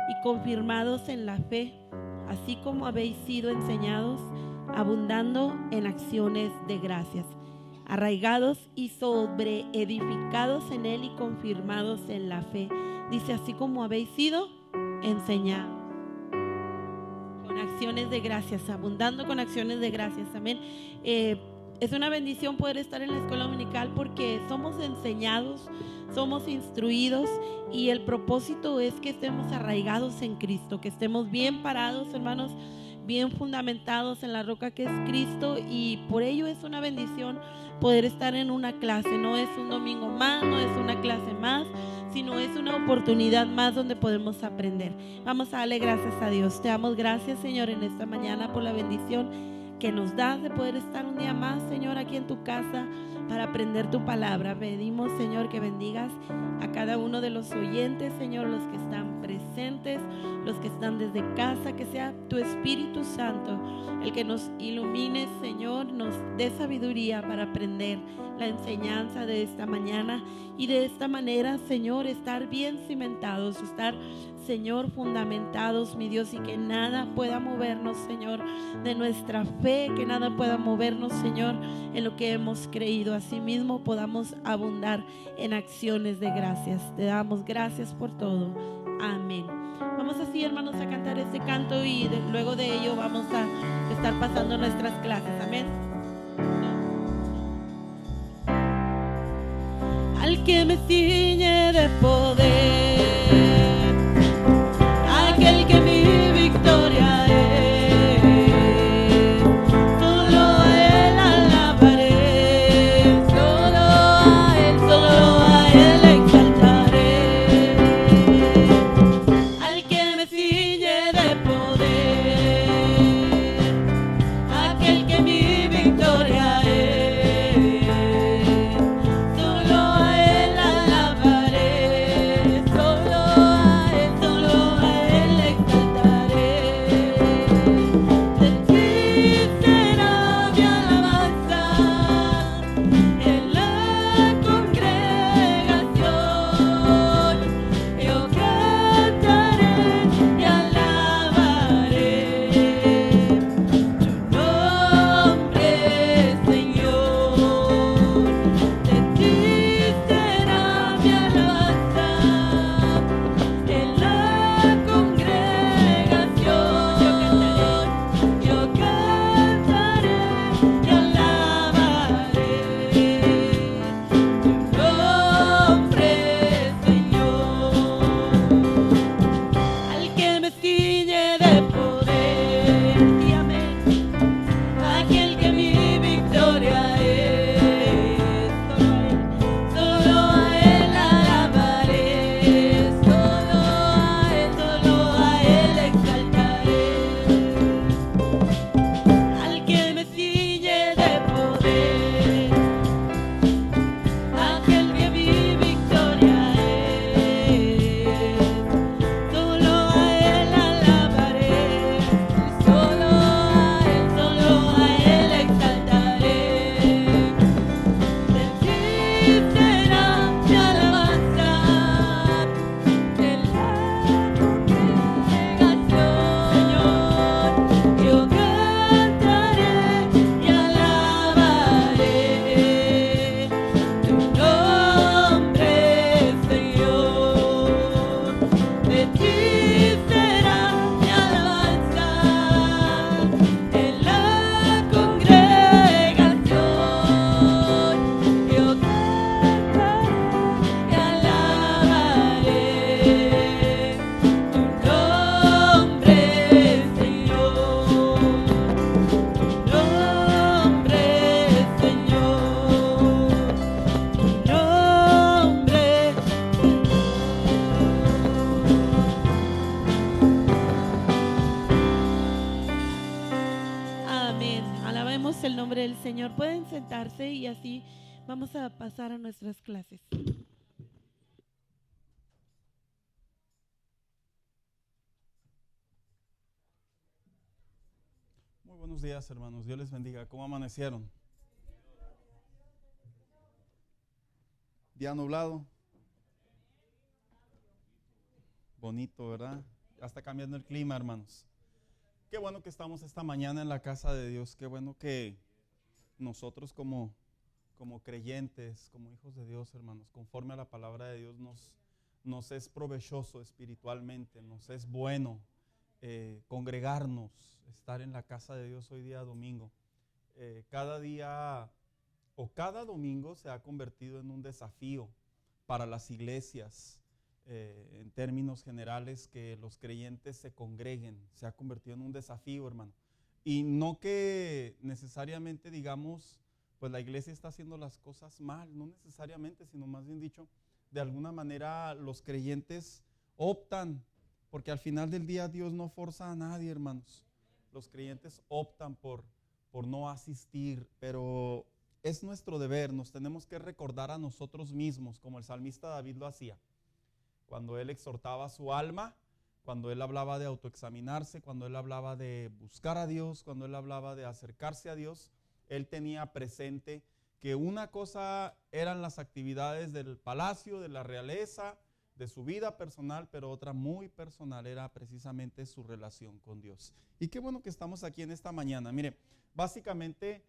y confirmados en la fe, así como habéis sido enseñados, abundando en acciones de gracias, arraigados y sobreedificados en él y confirmados en la fe. Dice, así como habéis sido enseñados, con acciones de gracias, abundando con acciones de gracias. Amén. Es una bendición poder estar en la escuela dominical porque somos enseñados, somos instruidos, y el propósito es que estemos arraigados en Cristo, que estemos bien parados, hermanos, bien fundamentados en la roca que es Cristo. Y por ello es una bendición poder estar en una clase. No es un domingo más, no es una clase más, sino es una oportunidad más donde podemos aprender. Vamos a darle gracias a Dios. Te damos gracias, Señor, en esta mañana por la bendición que nos das de poder estar un día más, Señor, aquí en tu casa para aprender tu palabra. Pedimos, Señor, que bendigas a cada uno de los oyentes, Señor, los que están presentes, los que están desde casa, que sea tu Espíritu Santo el que nos ilumine, Señor, nos dé sabiduría para aprender la enseñanza de esta mañana, y de esta manera, Señor, estar bien cimentados, estar, Señor, fundamentados, mi Dios, y que nada pueda movernos, Señor, de nuestra fe, que nada pueda movernos, Señor, en lo que hemos creído. Asimismo podamos abundar en acciones de gracias. Te damos gracias por todo. Amén. Vamos así, hermanos, a cantar este canto, y luego de ello vamos a estar pasando nuestras clases. Amén. Al que me ciñe de poder, aquel que mi victoria es, solo a él alabaré, solo a él exaltaré. Al que me ciñe de poder, aquel que mi victoria es, solo a él alabaré, solo a él exaltaré. De ti será mi alabanza en la congregación. Yo cantaré y alabaré tu nombre, Señor. De ti será mi alabanza en la congregación. Yo cantaré y alabaré tu nombre, Señor. Al que me ciñe de poder, y amén, aquel que mi victoria es, solo a él alabaré, solo a él exaltaré. Al que me ciñe de poder, aquel que mi victoria es, solo a él alabaré, solo a él exaltaré. De ti será mi alabanza en la congregación. Señor, yo cantaré y alabaré tu nombre, Señor. De ti será mi alabanza en la congregación. Yo cantaré y alabaré tu nombre, Señor. Tu nombre, Amén. Alabemos el nombre del Señor. Pueden sentarse y así vamos a pasar a nuestras clases. Muy buenos días, hermanos. Dios les bendiga. ¿Cómo amanecieron? Día nublado. Bonito, ¿verdad? Ya está cambiando el clima, hermanos. Qué bueno que estamos esta mañana en la casa de Dios. Qué bueno que nosotros como creyentes, como hijos de Dios, hermanos, conforme a la palabra de Dios, nos es provechoso espiritualmente, nos es bueno congregarnos, estar en la casa de Dios hoy día domingo. Cada día o cada domingo se ha convertido en un desafío para las iglesias, en términos generales, que los creyentes se congreguen. Se ha convertido en un desafío, hermano. Y no que necesariamente digamos, pues la iglesia está haciendo las cosas mal, no necesariamente, sino más bien dicho, de alguna manera los creyentes optan, porque al final del día Dios no forza a nadie, hermanos. Los creyentes optan por no asistir, pero es nuestro deber, nos tenemos que recordar a nosotros mismos, como el salmista David lo hacía, cuando él exhortaba a su alma, cuando él hablaba de autoexaminarse, cuando él hablaba de buscar a Dios, cuando él hablaba de acercarse a Dios. Él tenía presente que una cosa eran las actividades del palacio, de la realeza, de su vida personal, pero otra muy personal era precisamente su relación con Dios. Y qué bueno que estamos aquí en esta mañana. Mire, básicamente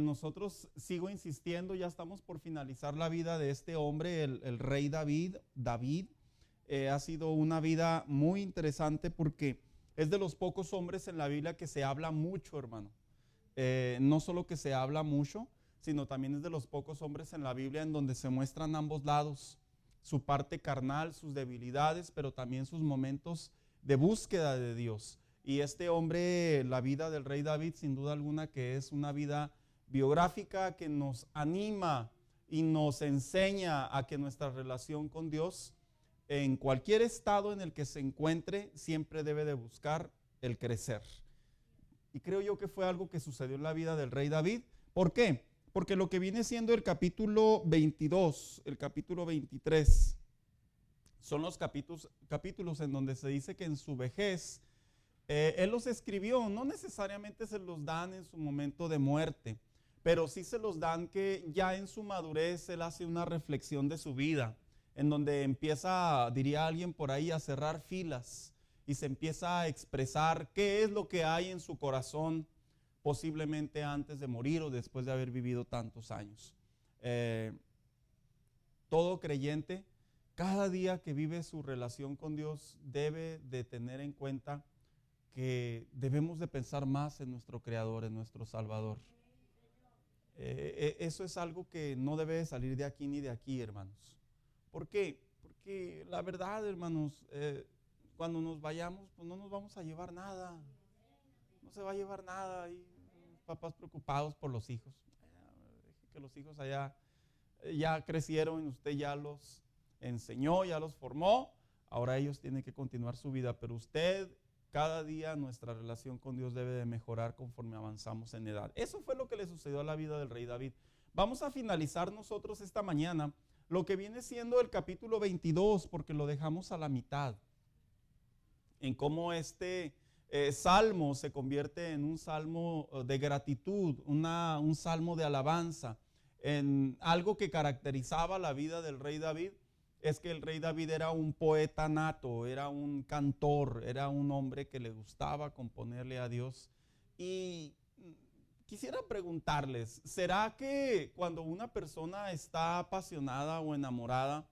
nosotros, sigo insistiendo, ya estamos por finalizar la vida de este hombre, el rey David. Ha sido una vida muy interesante porque es de los pocos hombres en la Biblia que se habla mucho, hermano. No solo que se habla mucho, sino también es de los pocos hombres en la Biblia en donde se muestran ambos lados, su parte carnal, sus debilidades, pero también sus momentos de búsqueda de Dios. Y este hombre, la vida del rey David, sin duda alguna que es una vida biográfica que nos anima y nos enseña a que nuestra relación con Dios, en cualquier estado en el que se encuentre, siempre debe de buscar el crecer. Y creo yo que fue algo que sucedió en la vida del rey David. ¿Por qué? Porque lo que viene siendo el capítulo 22, el capítulo 23, son los capítulos en donde se dice que en su vejez, él los escribió. No necesariamente se los dan en su momento de muerte, pero sí se los dan que ya en su madurez él hace una reflexión de su vida, en donde empieza, diría alguien por ahí, a cerrar filas y se empieza a expresar qué es lo que hay en su corazón, posiblemente antes de morir o después de haber vivido tantos años. Todo creyente, cada día que vive su relación con Dios, debe de tener en cuenta que debemos de pensar más en nuestro Creador, en nuestro Salvador. Eso es algo que no debe de salir de aquí ni de aquí, hermanos. ¿Por qué? Porque la verdad, hermanos, cuando nos vayamos, pues no nos vamos a llevar nada. No se va a llevar nada. Y papás preocupados por los hijos. Que los hijos allá ya crecieron, usted ya los enseñó, ya los formó. Ahora ellos tienen que continuar su vida. Pero usted, cada día nuestra relación con Dios debe de mejorar conforme avanzamos en edad. Eso fue lo que le sucedió a la vida del rey David. Vamos a finalizar nosotros esta mañana lo que viene siendo el capítulo 22, porque lo dejamos a la mitad, en cómo este salmo se convierte en un salmo de gratitud, un salmo de alabanza. En algo que caracterizaba la vida del rey David es que el rey David era un poeta nato, era un cantor, era un hombre que le gustaba componerle a Dios. Y quisiera preguntarles, ¿será que cuando una persona está apasionada o enamorada,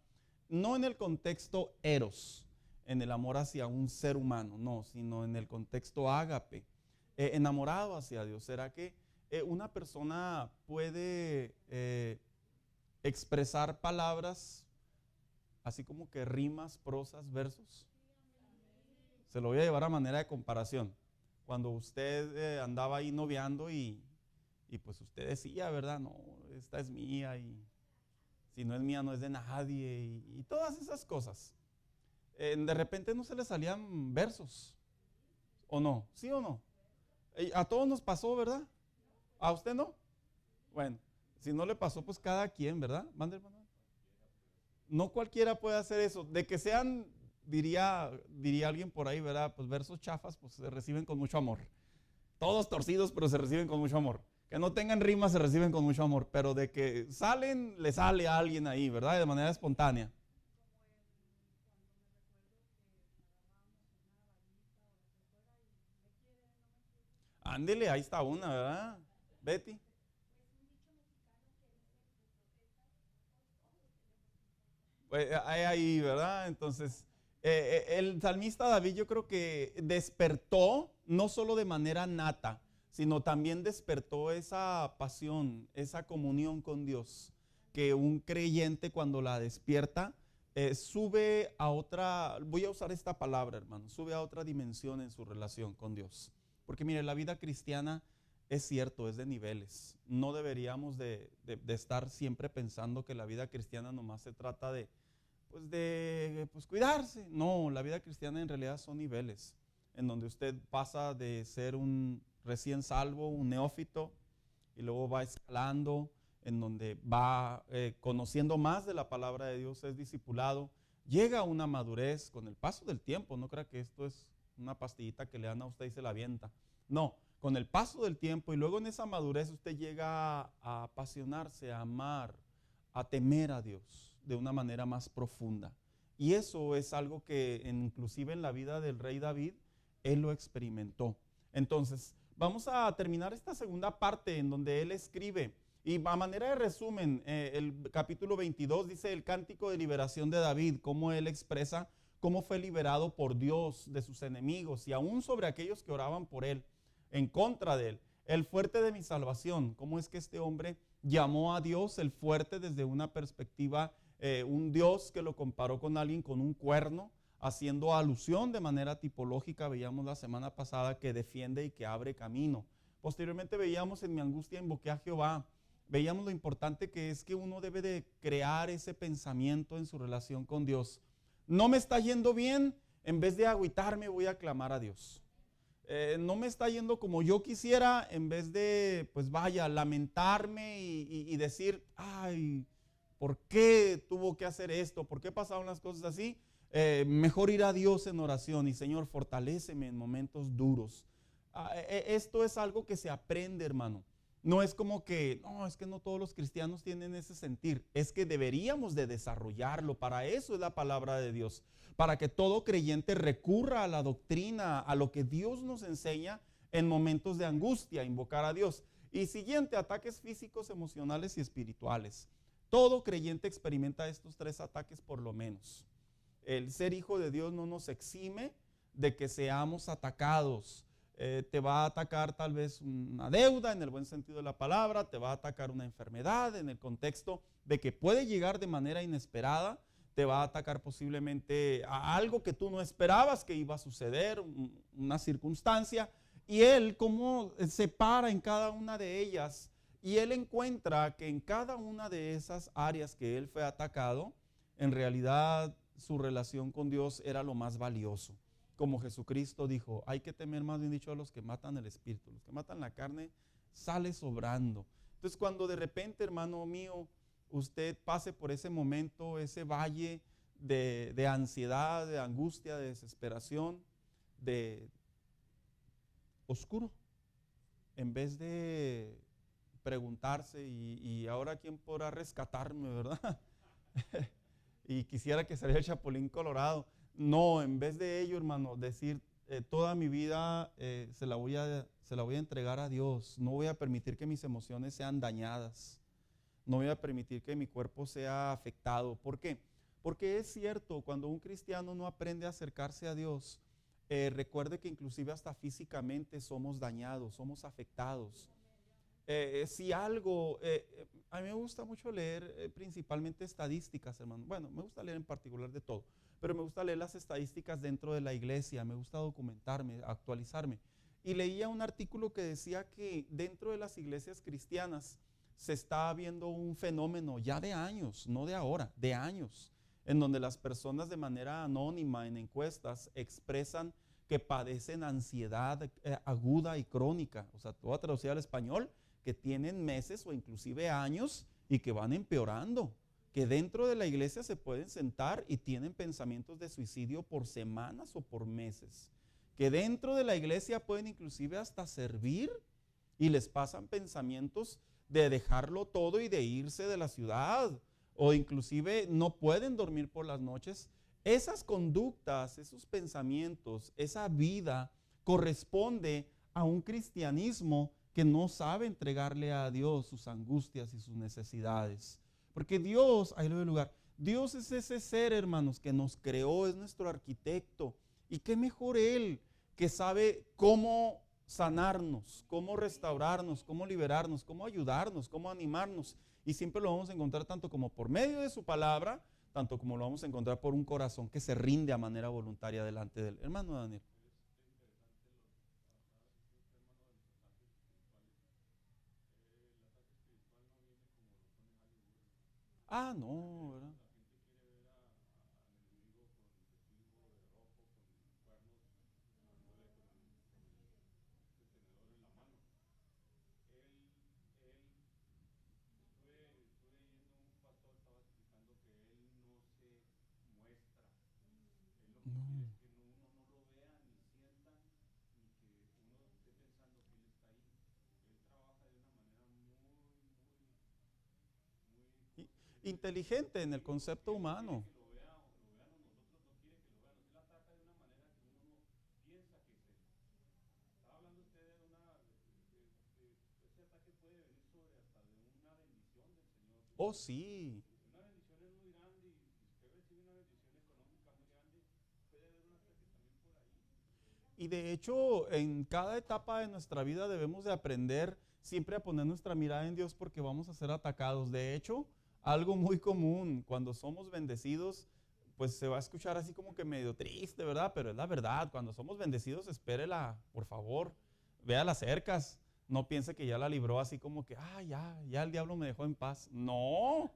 no en el contexto eros, en el amor hacia un ser humano, no, sino en el contexto ágape, enamorado hacia Dios, ¿será que una persona puede expresar palabras así como que rimas, prosas, versos? Se lo voy a llevar a manera de comparación. Cuando usted andaba ahí noviando y pues usted decía, ¿verdad? No, esta es mía y si no es mía no es de nadie y todas esas cosas. De repente no se le salían versos, ¿o no? ¿Sí o no? A todos nos pasó, ¿verdad? ¿A usted no? Bueno, si no le pasó, pues cada quien, ¿verdad? Mande, hermano. No cualquiera puede hacer eso. De que sean, diría alguien por ahí, ¿verdad? Pues versos chafas, pues se reciben con mucho amor. Todos torcidos, pero se reciben con mucho amor. Que no tengan rimas, se reciben con mucho amor. Pero de que salen, le sale a alguien ahí, ¿verdad? De manera espontánea. Ándele, ahí está una, ¿verdad? Betty. Pues hay ahí, ¿verdad? Entonces, el salmista David yo creo que despertó, no solo de manera nata, sino también despertó esa pasión, esa comunión con Dios, que un creyente cuando la despierta, sube a otra, voy a usar esta palabra, hermano, sube a otra dimensión en su relación con Dios. Porque mire, la vida cristiana es cierto, es de niveles. No deberíamos de estar siempre pensando que la vida cristiana nomás se trata pues cuidarse. No, la vida cristiana en realidad son niveles, en donde usted pasa de ser un recién salvo, un neófito, y luego va escalando, en donde va conociendo más de la palabra de Dios, es discipulado, llega a una madurez con el paso del tiempo. No crea que esto es una pastillita que le dan a usted y se la avienta. No, con el paso del tiempo y luego en esa madurez usted llega a apasionarse, a amar, a temer a Dios de una manera más profunda. Y eso es algo que inclusive en la vida del rey David, él lo experimentó. Entonces, vamos a terminar esta segunda parte en donde él escribe. Y a manera de resumen, el capítulo 22 dice el cántico de liberación de David, cómo él expresa cómo fue liberado por Dios de sus enemigos y aún sobre aquellos que oraban por él, en contra de él. El fuerte de mi salvación, cómo es que este hombre llamó a Dios el fuerte desde una perspectiva, un Dios que lo comparó con alguien con un cuerno, haciendo alusión de manera tipológica, veíamos la semana pasada, que defiende y que abre camino. Posteriormente veíamos en mi angustia invoqué a Jehová. Veíamos lo importante que es que uno debe de crear ese pensamiento en su relación con Dios. No me está yendo bien, en vez de agüitarme voy a clamar a Dios. No me está yendo como yo quisiera, en vez de, pues vaya, lamentarme y decir, ay, ¿por qué tuvo que hacer esto? ¿Por qué pasaron las cosas así? Mejor ir a Dios en oración y Señor, fortaléceme en momentos duros. Esto es algo que se aprende, hermano. No es como que, no, es que no todos los cristianos tienen ese sentir. Es que deberíamos de desarrollarlo. Para eso es la palabra de Dios. Para que todo creyente recurra a la doctrina, a lo que Dios nos enseña en momentos de angustia, invocar a Dios. Y siguiente, ataques físicos, emocionales y espirituales. Todo creyente experimenta estos tres ataques por lo menos. El ser hijo de Dios no nos exime de que seamos atacados. Te va a atacar tal vez una deuda en el buen sentido de la palabra, te va a atacar una enfermedad en el contexto de que puede llegar de manera inesperada, te va a atacar posiblemente a algo que tú no esperabas que iba a suceder, una circunstancia, y él como se para en cada una de ellas y él encuentra que en cada una de esas áreas que él fue atacado, en realidad su relación con Dios era lo más valioso. Como Jesucristo dijo, hay que temer, más bien dicho, a los que matan el espíritu. Los que matan la carne sale sobrando. Entonces cuando de repente, hermano mío, usted pase por ese momento, ese valle de ansiedad, de angustia, de desesperación, de oscuro, en vez de preguntarse, ¿y ahora quién podrá rescatarme, verdad? Y quisiera que saliera el Chapulín Colorado. No, en vez de ello, hermano, decir toda mi vida se la voy a entregar a Dios. No voy a permitir que mis emociones sean dañadas. No voy a permitir que mi cuerpo sea afectado. ¿Por qué? Porque es cierto, cuando un cristiano no aprende a acercarse a Dios, recuerde que inclusive hasta físicamente somos dañados, somos afectados. Si algo, a mí me gusta mucho leer principalmente estadísticas, hermano. Bueno, me gusta leer en particular de todo, pero me gusta leer las estadísticas dentro de la iglesia, me gusta documentarme, actualizarme. Y leía un artículo que decía que dentro de las iglesias cristianas se está viendo un fenómeno ya de años, no de ahora, de años, en donde las personas de manera anónima en encuestas expresan que padecen ansiedad aguda y crónica. O sea, todo traducido al español, que tienen meses o inclusive años y que van empeorando, que dentro de la iglesia se pueden sentar y tienen pensamientos de suicidio por semanas o por meses, que dentro de la iglesia pueden inclusive hasta servir y les pasan pensamientos de dejarlo todo y de irse de la ciudad, o inclusive no pueden dormir por las noches. Esas conductas, esos pensamientos, esa vida corresponde a un cristianismo que no sabe entregarle a Dios sus angustias y sus necesidades. Porque Dios, ahí lo doy lugar, Dios es ese ser, hermanos, que nos creó, es nuestro arquitecto. Y qué mejor Él, que sabe cómo sanarnos, cómo restaurarnos, cómo liberarnos, cómo ayudarnos, cómo animarnos. Y siempre lo vamos a encontrar tanto como por medio de su palabra, tanto como lo vamos a encontrar por un corazón que se rinde a manera voluntaria delante de Él. Hermano Daniel. Ah, no, ¿verdad? No. Inteligente en el concepto humano. Oh, sí. Y de hecho, en cada etapa de nuestra vida debemos de aprender siempre a poner nuestra mirada en Dios porque vamos a ser atacados. De hecho, algo muy común cuando somos bendecidos, pues se va a escuchar así como que medio triste, ¿verdad? Pero es la verdad, cuando somos bendecidos, espérela, por favor, vea las cercas. No piense que ya la libró así como que, ya el diablo me dejó en paz. No,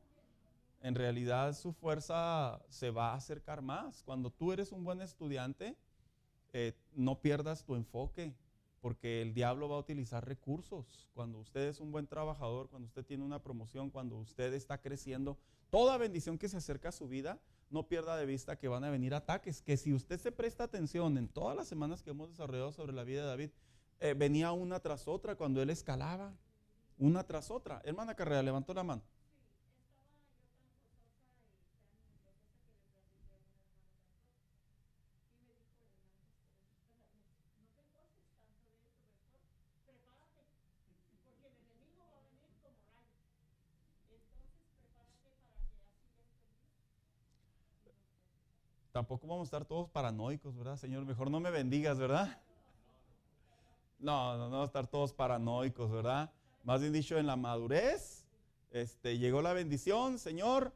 en realidad su fuerza se va a acercar más. Cuando tú eres un buen estudiante, no pierdas tu enfoque, porque el diablo va a utilizar recursos. Cuando usted es un buen trabajador, cuando usted tiene una promoción, cuando usted está creciendo, toda bendición que se acerca a su vida, no pierda de vista que van a venir ataques, que si usted se presta atención en todas las semanas que hemos desarrollado sobre la vida de David, venía una tras otra cuando él escalaba, una tras otra. Hermana Carrera, levantó la mano. Tampoco vamos a estar todos paranoicos, ¿verdad, Señor? Mejor no me bendigas, ¿verdad? No vamos a estar todos paranoicos, ¿verdad? Más bien dicho, en la madurez, llegó la bendición, Señor,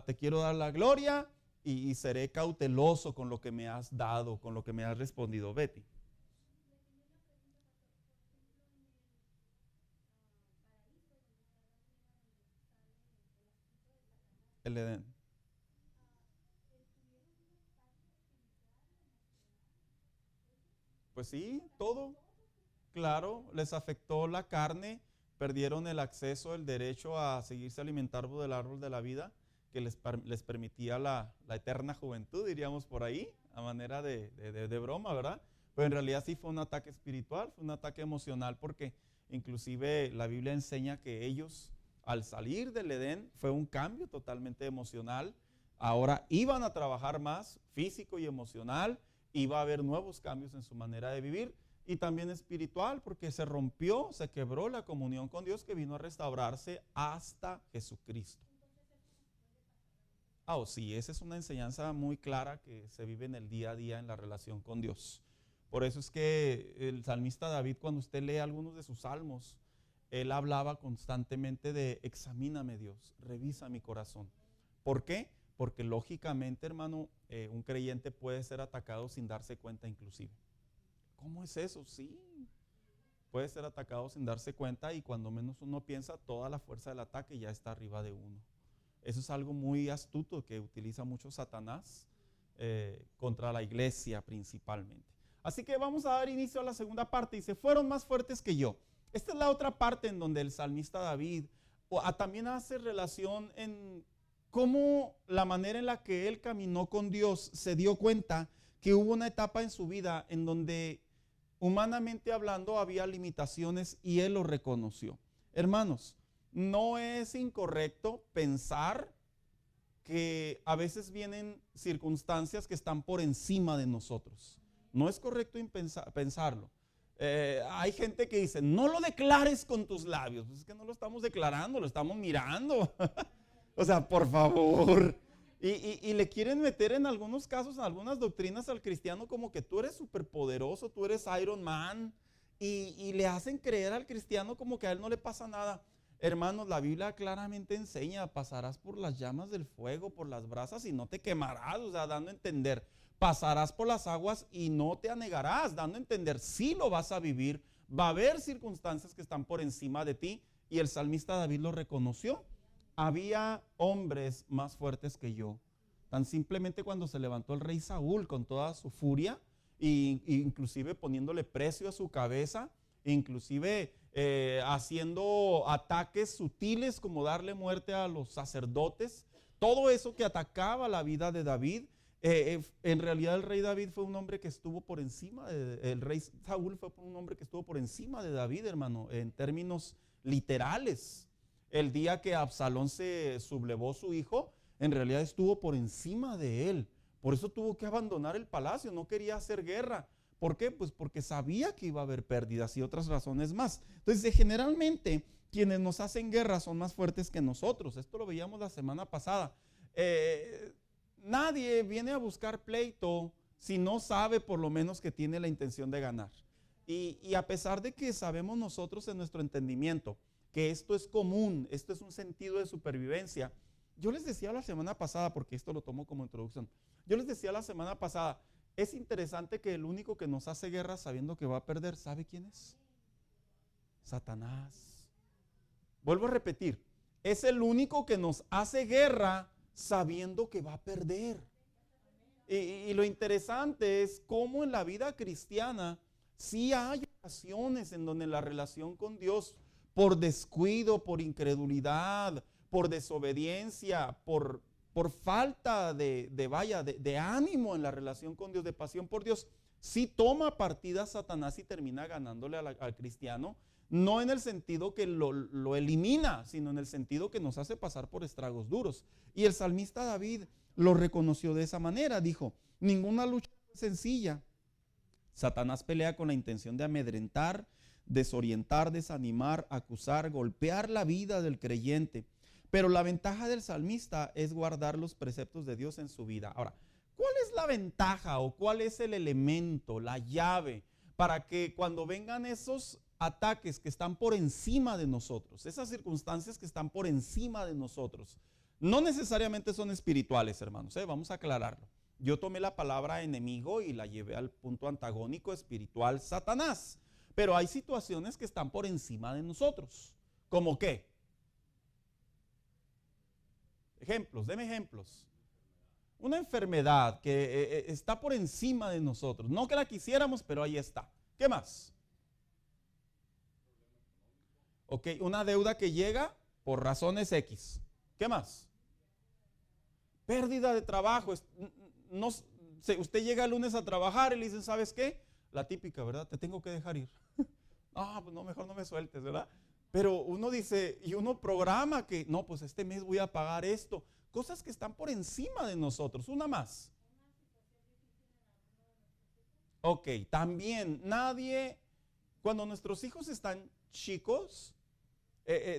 te quiero dar la gloria y seré cauteloso con lo que me has dado, con lo que me has respondido. Betty. El Edén. Pues sí, todo. Claro, les afectó la carne, perdieron el acceso, el derecho a seguirse alimentando del árbol de la vida que les permitía la eterna juventud, diríamos por ahí, a manera de broma, ¿verdad? Pero en realidad sí fue un ataque espiritual, fue un ataque emocional, porque inclusive la Biblia enseña que ellos, al salir del Edén, fue un cambio totalmente emocional. Ahora iban a trabajar más físico y emocional, iba a haber nuevos cambios en su manera de vivir y también espiritual, porque se rompió, se quebró la comunión con Dios que vino a restaurarse hasta Jesucristo. Sí, esa es una enseñanza muy clara que se vive en el día a día en la relación con Dios. Por eso es que el salmista David, cuando usted lee algunos de sus salmos, él hablaba constantemente de examíname Dios, revisa mi corazón. ¿Por qué? Porque lógicamente, hermano, un creyente puede ser atacado sin darse cuenta inclusive. ¿Cómo es eso? Sí, puede ser atacado sin darse cuenta y cuando menos uno piensa, toda la fuerza del ataque ya está arriba de uno. Eso es algo muy astuto que utiliza mucho Satanás contra la iglesia principalmente. Así que vamos a dar inicio a la segunda parte. Dice, fueron más fuertes que yo. Esta es la otra parte en donde el salmista David también hace relación en cómo la manera en la que él caminó con Dios se dio cuenta que hubo una etapa en su vida en donde humanamente hablando había limitaciones y él lo reconoció. Hermanos, no es incorrecto pensar que a veces vienen circunstancias que están por encima de nosotros. No es correcto pensarlo. Hay gente que dice, no lo declares con tus labios. Pues es que no lo estamos declarando, lo estamos mirando. O sea, por favor. Y le quieren meter en algunos casos, en algunas doctrinas al cristiano como que tú eres superpoderoso, tú eres Iron Man. Y le hacen creer al cristiano como que a él no le pasa nada. Hermanos, la Biblia claramente enseña, pasarás por las llamas del fuego, por las brasas y no te quemarás, o sea, dando a entender, pasarás por las aguas y no te anegarás, dando a entender, sí lo vas a vivir, va a haber circunstancias que están por encima de ti, y el salmista David lo reconoció. Había hombres más fuertes que yo. Tan simplemente cuando se levantó el rey Saúl con toda su furia, inclusive poniéndole precio a su cabeza, inclusive haciendo ataques sutiles como darle muerte a los sacerdotes, todo eso que atacaba la vida de David, en realidad el rey David fue un hombre que estuvo por encima, el rey Saúl fue un hombre que estuvo por encima de David, hermano, en términos literales. El día que Absalón se sublevó su hijo, en realidad estuvo por encima de él. Por eso tuvo que abandonar el palacio, no quería hacer guerra. ¿Por qué? Pues porque sabía que iba a haber pérdidas y otras razones más. Entonces, generalmente, quienes nos hacen guerra son más fuertes que nosotros. Esto lo veíamos la semana pasada. Nadie viene a buscar pleito si no sabe por lo menos que tiene la intención de ganar. Y a pesar de que sabemos nosotros en nuestro entendimiento que esto es común, esto es un sentido de supervivencia, yo les decía la semana pasada, porque esto lo tomo como introducción, yo les decía la semana pasada, es interesante que el único que nos hace guerra sabiendo que va a perder, ¿sabe quién es? Satanás. Vuelvo a repetir, es el único que nos hace guerra sabiendo que va a perder. Y lo interesante es cómo en la vida cristiana sí hay ocasiones en donde la relación con Dios, por descuido, por incredulidad, por desobediencia, por falta de ánimo en la relación con Dios, de pasión por Dios, sí toma partida a Satanás y termina ganándole al cristiano, no en el sentido que lo elimina, sino en el sentido que nos hace pasar por estragos duros. Y el salmista David lo reconoció de esa manera, dijo, ninguna lucha es sencilla. Satanás pelea con la intención de amedrentar, desorientar, desanimar, acusar, golpear la vida del creyente. Pero la ventaja del salmista es guardar los preceptos de Dios en su vida. Ahora, ¿cuál es la ventaja o cuál es el elemento, la llave para que cuando vengan esos ataques que están por encima de nosotros, esas circunstancias que están por encima de nosotros, no necesariamente son espirituales, hermanos, vamos a aclararlo? Yo tomé la palabra enemigo y la llevé al punto antagónico espiritual, Satanás. Pero hay situaciones que están por encima de nosotros. ¿Cómo qué? Ejemplos, deme ejemplos. Una enfermedad que está por encima de nosotros. No que la quisiéramos, pero ahí está. ¿Qué más? Ok, una deuda que llega por razones X. ¿Qué más? Pérdida de trabajo. No, usted llega el lunes a trabajar y le dicen, ¿sabes qué? La típica, ¿verdad? Te tengo que dejar ir. Pues no, mejor no me sueltes, ¿verdad? Pero uno dice, y uno programa que, no, pues este mes voy a pagar esto. Cosas que están por encima de nosotros. Una más. Ok, también nadie, cuando nuestros hijos están chicos,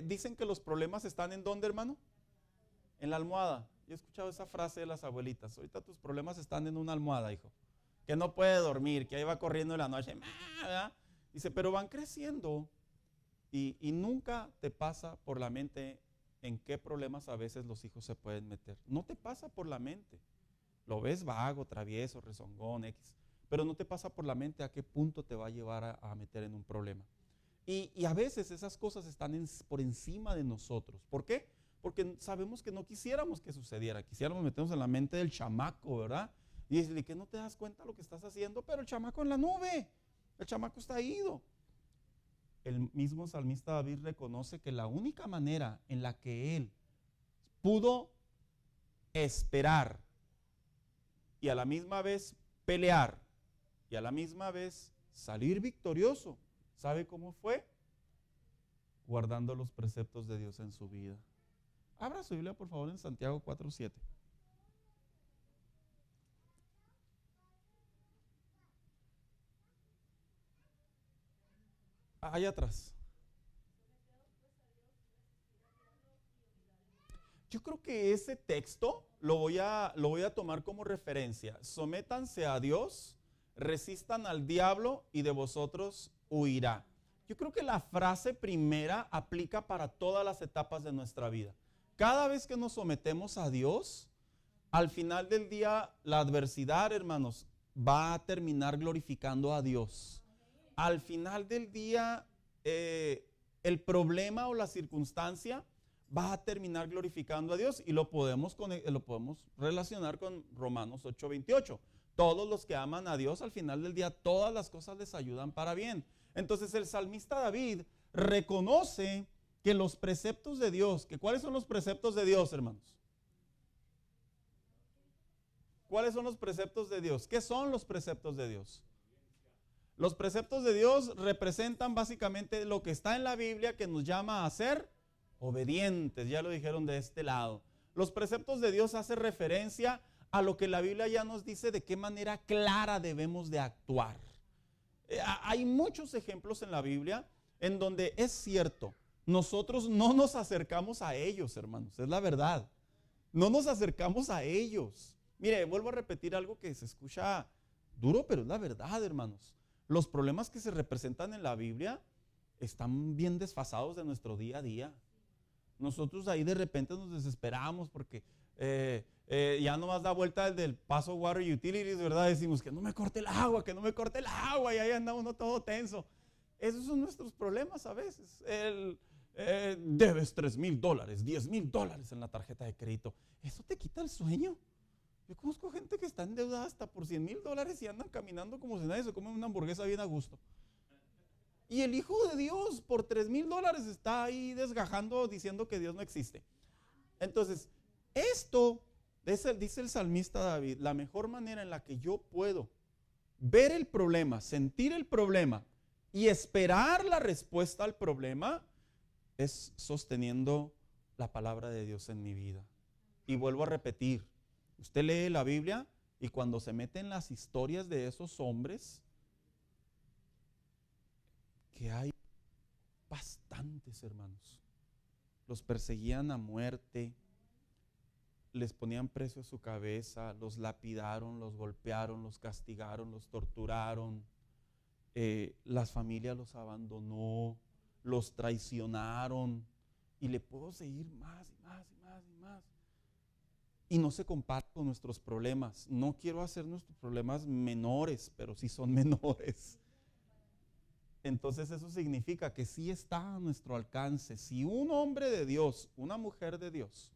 dicen que los problemas están ¿en dónde, hermano? En la almohada. Yo he escuchado esa frase de las abuelitas. Ahorita tus problemas están en una almohada, hijo. Que no puede dormir, que ahí va corriendo en la noche. ¿Verdad? Dice, pero van creciendo y nunca te pasa por la mente en qué problemas a veces los hijos se pueden meter. No te pasa por la mente. Lo ves vago, travieso, rezongón, X. Pero no te pasa por la mente a qué punto te va a llevar a meter en un problema. Y a veces esas cosas están por encima de nosotros. ¿Por qué? Porque sabemos que no quisiéramos que sucediera. Quisiéramos meternos en la mente del chamaco, ¿verdad? Y decirle que no te das cuenta de lo que estás haciendo, pero el chamaco en la nube. El chamaco está ido. El mismo salmista David reconoce que la única manera en la que él pudo esperar y a la misma vez pelear y a la misma vez salir victorioso, ¿sabe cómo fue? Guardando los preceptos de Dios en su vida. Abra su Biblia, por favor, en Santiago 4:7. Allá atrás. Yo creo que ese texto lo voy a tomar como referencia. Sométanse a Dios, resistan al diablo y de vosotros huirá. Yo creo que la frase primera aplica para todas las etapas de nuestra vida. Cada vez que nos sometemos a Dios, al final del día, la adversidad, hermanos, va a terminar glorificando a Dios. Al final del día, el problema o la circunstancia va a terminar glorificando a Dios, y lo podemos relacionar con Romanos 8:28. Todos los que aman a Dios, al final del día, todas las cosas les ayudan para bien. Entonces el salmista David reconoce que los preceptos de Dios, ¿cuáles son los preceptos de Dios, hermanos? ¿Cuáles son los preceptos de Dios? ¿Qué son los preceptos de Dios? Los preceptos de Dios representan básicamente lo que está en la Biblia, que nos llama a ser obedientes. Ya lo dijeron de este lado. Los preceptos de Dios hacen referencia a lo que la Biblia ya nos dice de qué manera clara debemos de actuar. Hay muchos ejemplos en la Biblia en donde es cierto, nosotros no nos acercamos a ellos, hermanos, es la verdad. No nos acercamos a ellos. Mire, vuelvo a repetir algo que se escucha duro, pero es la verdad, hermanos. Los problemas que se representan en la Biblia están bien desfasados de nuestro día a día. Nosotros ahí de repente nos desesperamos porque ya nomás da vuelta el del Paso Water Utilities, ¿verdad? Decimos que no me corte el agua, y ahí anda uno todo tenso. Esos son nuestros problemas a veces. Debes $3,000, $10,000 en la tarjeta de crédito. Eso te quita el sueño. Yo conozco gente que está endeudada hasta por $100,000 y andan caminando como si nadie se come una hamburguesa bien a gusto. Y el Hijo de Dios por $3,000 está ahí desgajando diciendo que Dios no existe. Entonces, esto, dice el salmista David, la mejor manera en la que yo puedo ver el problema, sentir el problema y esperar la respuesta al problema es sosteniendo la palabra de Dios en mi vida. Y vuelvo a repetir, usted lee la Biblia y cuando se mete en las historias de esos hombres, que hay bastantes, hermanos, los perseguían a muerte, les ponían precio a su cabeza, los lapidaron, los golpearon, los castigaron, los torturaron, las familias los abandonó, los traicionaron, y le puedo seguir más y más y más y más. Y no se compara con nuestros problemas. No quiero hacer nuestros problemas menores, pero sí son menores. Entonces eso significa que sí está a nuestro alcance. Si un hombre de Dios, una mujer de Dios,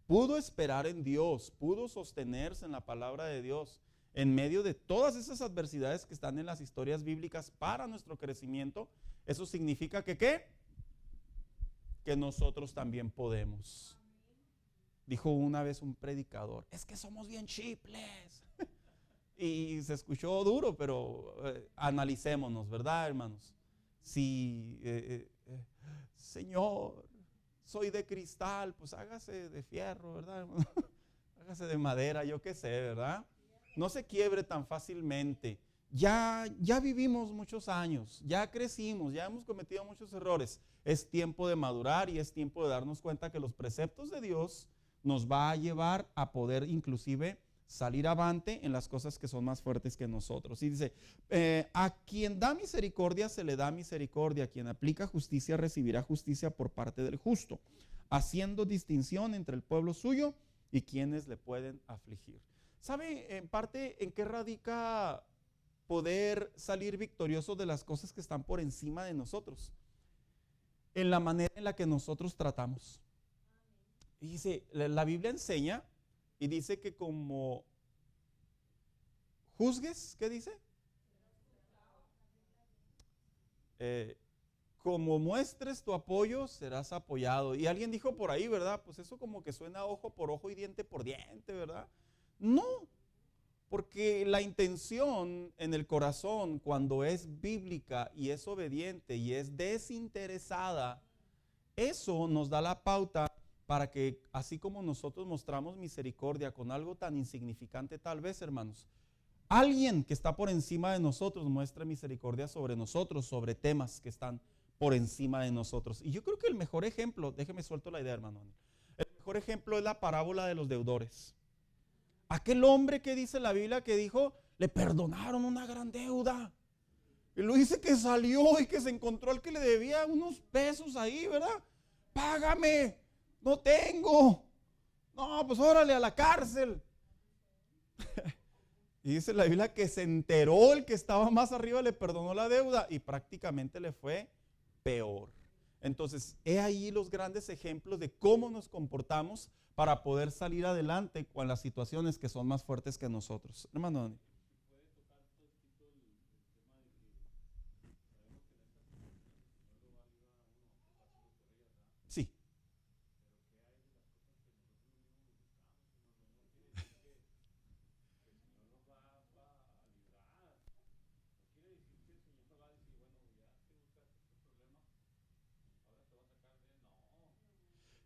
pudo esperar en Dios, pudo sostenerse en la palabra de Dios, en medio de todas esas adversidades que están en las historias bíblicas para nuestro crecimiento, eso significa que ¿qué? Que nosotros también podemos. Dijo una vez un predicador, es que somos bien chiples. Y se escuchó duro, pero analicémonos, ¿verdad, hermanos? Si, Señor, soy de cristal, pues hágase de fierro, ¿verdad, hermano? Hágase de madera, yo qué sé, ¿verdad? No se quiebre tan fácilmente. Ya vivimos muchos años, ya crecimos, ya hemos cometido muchos errores. Es tiempo de madurar y es tiempo de darnos cuenta que los preceptos de Dios nos va a llevar a poder inclusive salir avante en las cosas que son más fuertes que nosotros. Y dice, a quien da misericordia se le da misericordia, a quien aplica justicia recibirá justicia por parte del justo, haciendo distinción entre el pueblo suyo y quienes le pueden afligir. ¿Sabe en parte en qué radica poder salir victorioso de las cosas que están por encima de nosotros? En la manera en la que nosotros tratamos. Y dice, la Biblia enseña y dice que como juzgues, ¿qué dice? Como muestres tu apoyo, serás apoyado. Y alguien dijo por ahí, ¿verdad? Pues eso como que suena ojo por ojo y diente por diente, ¿verdad? No, porque la intención en el corazón, cuando es bíblica y es obediente y es desinteresada, eso nos da la pauta para que, así como nosotros mostramos misericordia con algo tan insignificante tal vez, hermanos, Alguien que está por encima de nosotros muestra misericordia sobre nosotros, sobre temas que están por encima de nosotros. Y yo creo que el mejor ejemplo, déjeme suelto la idea, hermano, el mejor ejemplo es la parábola de los deudores. Aquel hombre que dice la Biblia que dijo, le perdonaron una gran deuda. Y lo dice que salió y que se encontró al que le debía unos pesos ahí, ¿verdad? Págame, no tengo. No, pues órale a la cárcel. Y dice la Biblia que se enteró el que estaba más arriba, le perdonó la deuda y prácticamente le fue peor. Entonces, he ahí los grandes ejemplos de cómo nos comportamos para poder salir adelante con las situaciones que son más fuertes que nosotros. Hermano Dani. Sí.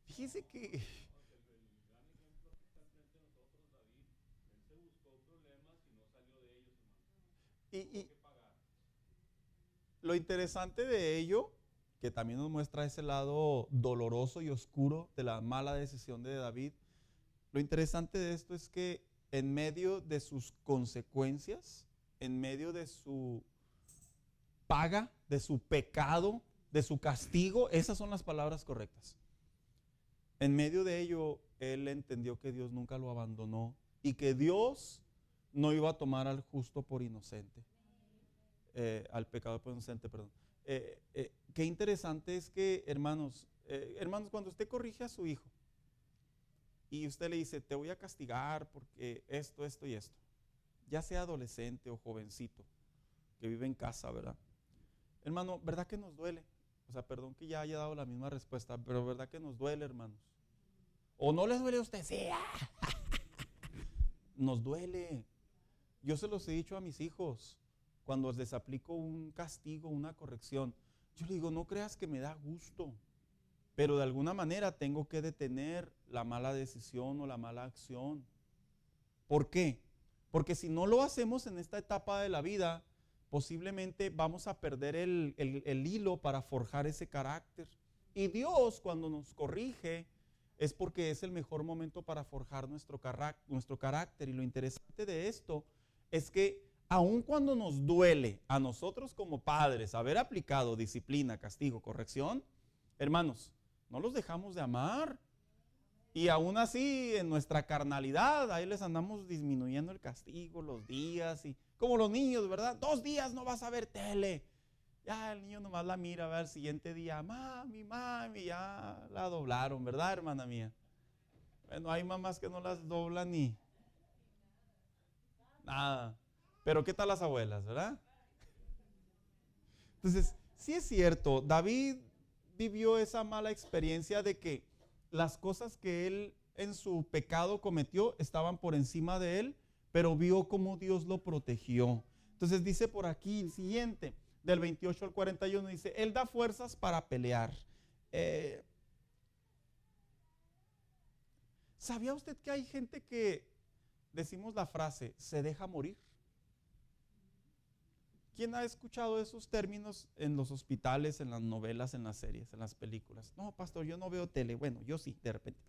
Fíjese que y lo interesante de ello, que también nos muestra ese lado doloroso y oscuro de la mala decisión de David, lo interesante de esto es que en medio de sus consecuencias, en medio de su paga, de su pecado, de su castigo, esas son las palabras correctas. En medio de ello, él entendió que Dios nunca lo abandonó y que Dios no iba a tomar al justo por inocente, al pecador por inocente, perdón. Qué interesante es que, hermanos, cuando usted corrige a su hijo y usted le dice, te voy a castigar porque esto y esto, ya sea adolescente o jovencito que vive en casa, ¿verdad? Hermano, ¿verdad que nos duele? O sea, perdón que ya haya dado la misma respuesta, pero ¿verdad que nos duele, hermanos? ¿O no les duele a usted? Sí. Nos duele. Yo se los he dicho a mis hijos cuando les aplico un castigo, una corrección. Yo les digo, no creas que me da gusto, pero de alguna manera tengo que detener la mala decisión o la mala acción. ¿Por qué? Porque si no lo hacemos en esta etapa de la vida, posiblemente vamos a perder el hilo para forjar ese carácter. Y Dios, cuando nos corrige, es porque es el mejor momento para forjar nuestro carácter. Y lo interesante de esto es que aun cuando nos duele a nosotros como padres haber aplicado disciplina, castigo, corrección, hermanos, no los dejamos de amar. Y aún así, en nuestra carnalidad, ahí les andamos disminuyendo el castigo, los días, y como los niños, ¿verdad? 2 días no vas a ver tele. Ya el niño nomás la mira, a ver, el siguiente día, mami, ya la doblaron, ¿verdad, hermana mía? Bueno, hay mamás que no las doblan ni nada. Pero ¿qué tal las abuelas, verdad? Entonces, sí es cierto, David vivió esa mala experiencia de que las cosas que él en su pecado cometió estaban por encima de él, pero vio cómo Dios lo protegió. Entonces dice por aquí el siguiente, del 28 al 41, dice, él da fuerzas para pelear. ¿Sabía usted que hay gente que, decimos la frase, se deja morir? ¿Quién ha escuchado esos términos en los hospitales, en las novelas, en las series, en las películas? No, pastor, yo no veo tele. Bueno, yo sí, de repente.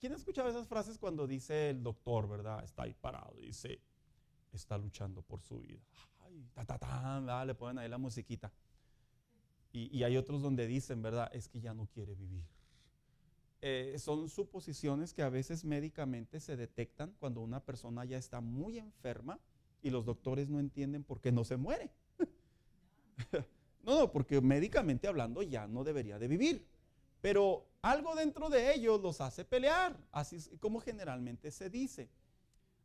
¿Quién ha escuchado esas frases cuando dice el doctor, verdad? Está ahí parado, dice, está luchando por su vida. Ay, le ponen ahí la musiquita. Y hay otros donde dicen, ¿verdad? Es que ya no quiere vivir. Son suposiciones que a veces médicamente se detectan cuando una persona ya está muy enferma y los doctores no entienden por qué no se muere. No, porque médicamente hablando ya no debería de vivir. Pero algo dentro de ellos los hace pelear, así es como generalmente se dice.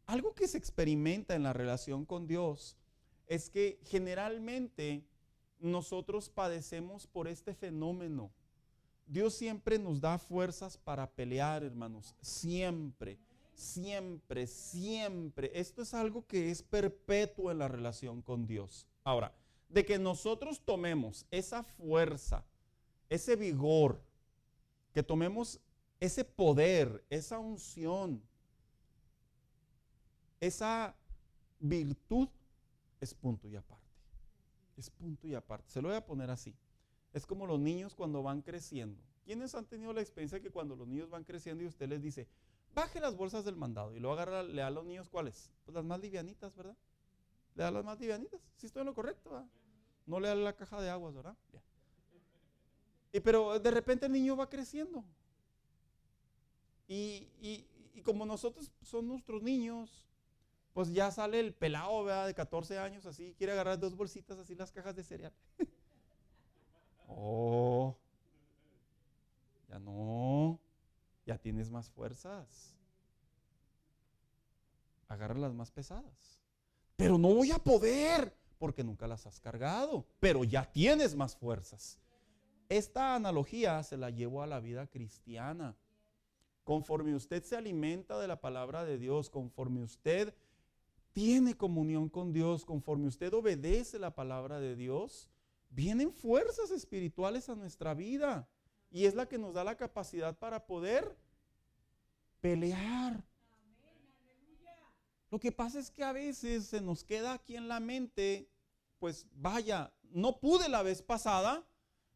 Algo que se experimenta en la relación con Dios es que generalmente nosotros padecemos por este fenómeno. Dios siempre nos da fuerzas para pelear, hermanos, siempre. Siempre, siempre. Esto es algo que es perpetuo en la relación con Dios. Ahora, de que nosotros tomemos esa fuerza, ese vigor, que tomemos ese poder, esa unción, esa virtud es punto y aparte. Es punto y aparte. Se lo voy a poner así. Es como los niños cuando van creciendo. ¿Quiénes han tenido la experiencia de que cuando los niños van creciendo y usted les dice, baje las bolsas del mandado? Y luego agarra, le da a los niños, ¿cuáles? Pues las más livianitas, ¿verdad? Le da las más livianitas. ¿Sí estoy en lo correcto? ¿Verdad? No le da la caja de aguas, ¿verdad? Bien. Pero de repente el niño va creciendo. Y como nosotros son nuestros niños, pues ya sale el pelado, ¿verdad? De 14 años, así, quiere agarrar 2 bolsitas, así las cajas de cereal. Oh, ya no, ya tienes más fuerzas. Agarra las más pesadas. Pero no voy a poder, porque nunca las has cargado, pero ya tienes más fuerzas. Esta analogía se la llevo a la vida cristiana. Conforme usted se alimenta de la palabra de Dios, conforme usted tiene comunión con Dios, conforme usted obedece la palabra de Dios, vienen fuerzas espirituales a nuestra vida. Y es la que nos da la capacidad para poder pelear. Lo que pasa es que a veces se nos queda aquí en la mente, pues vaya, no pude la vez pasada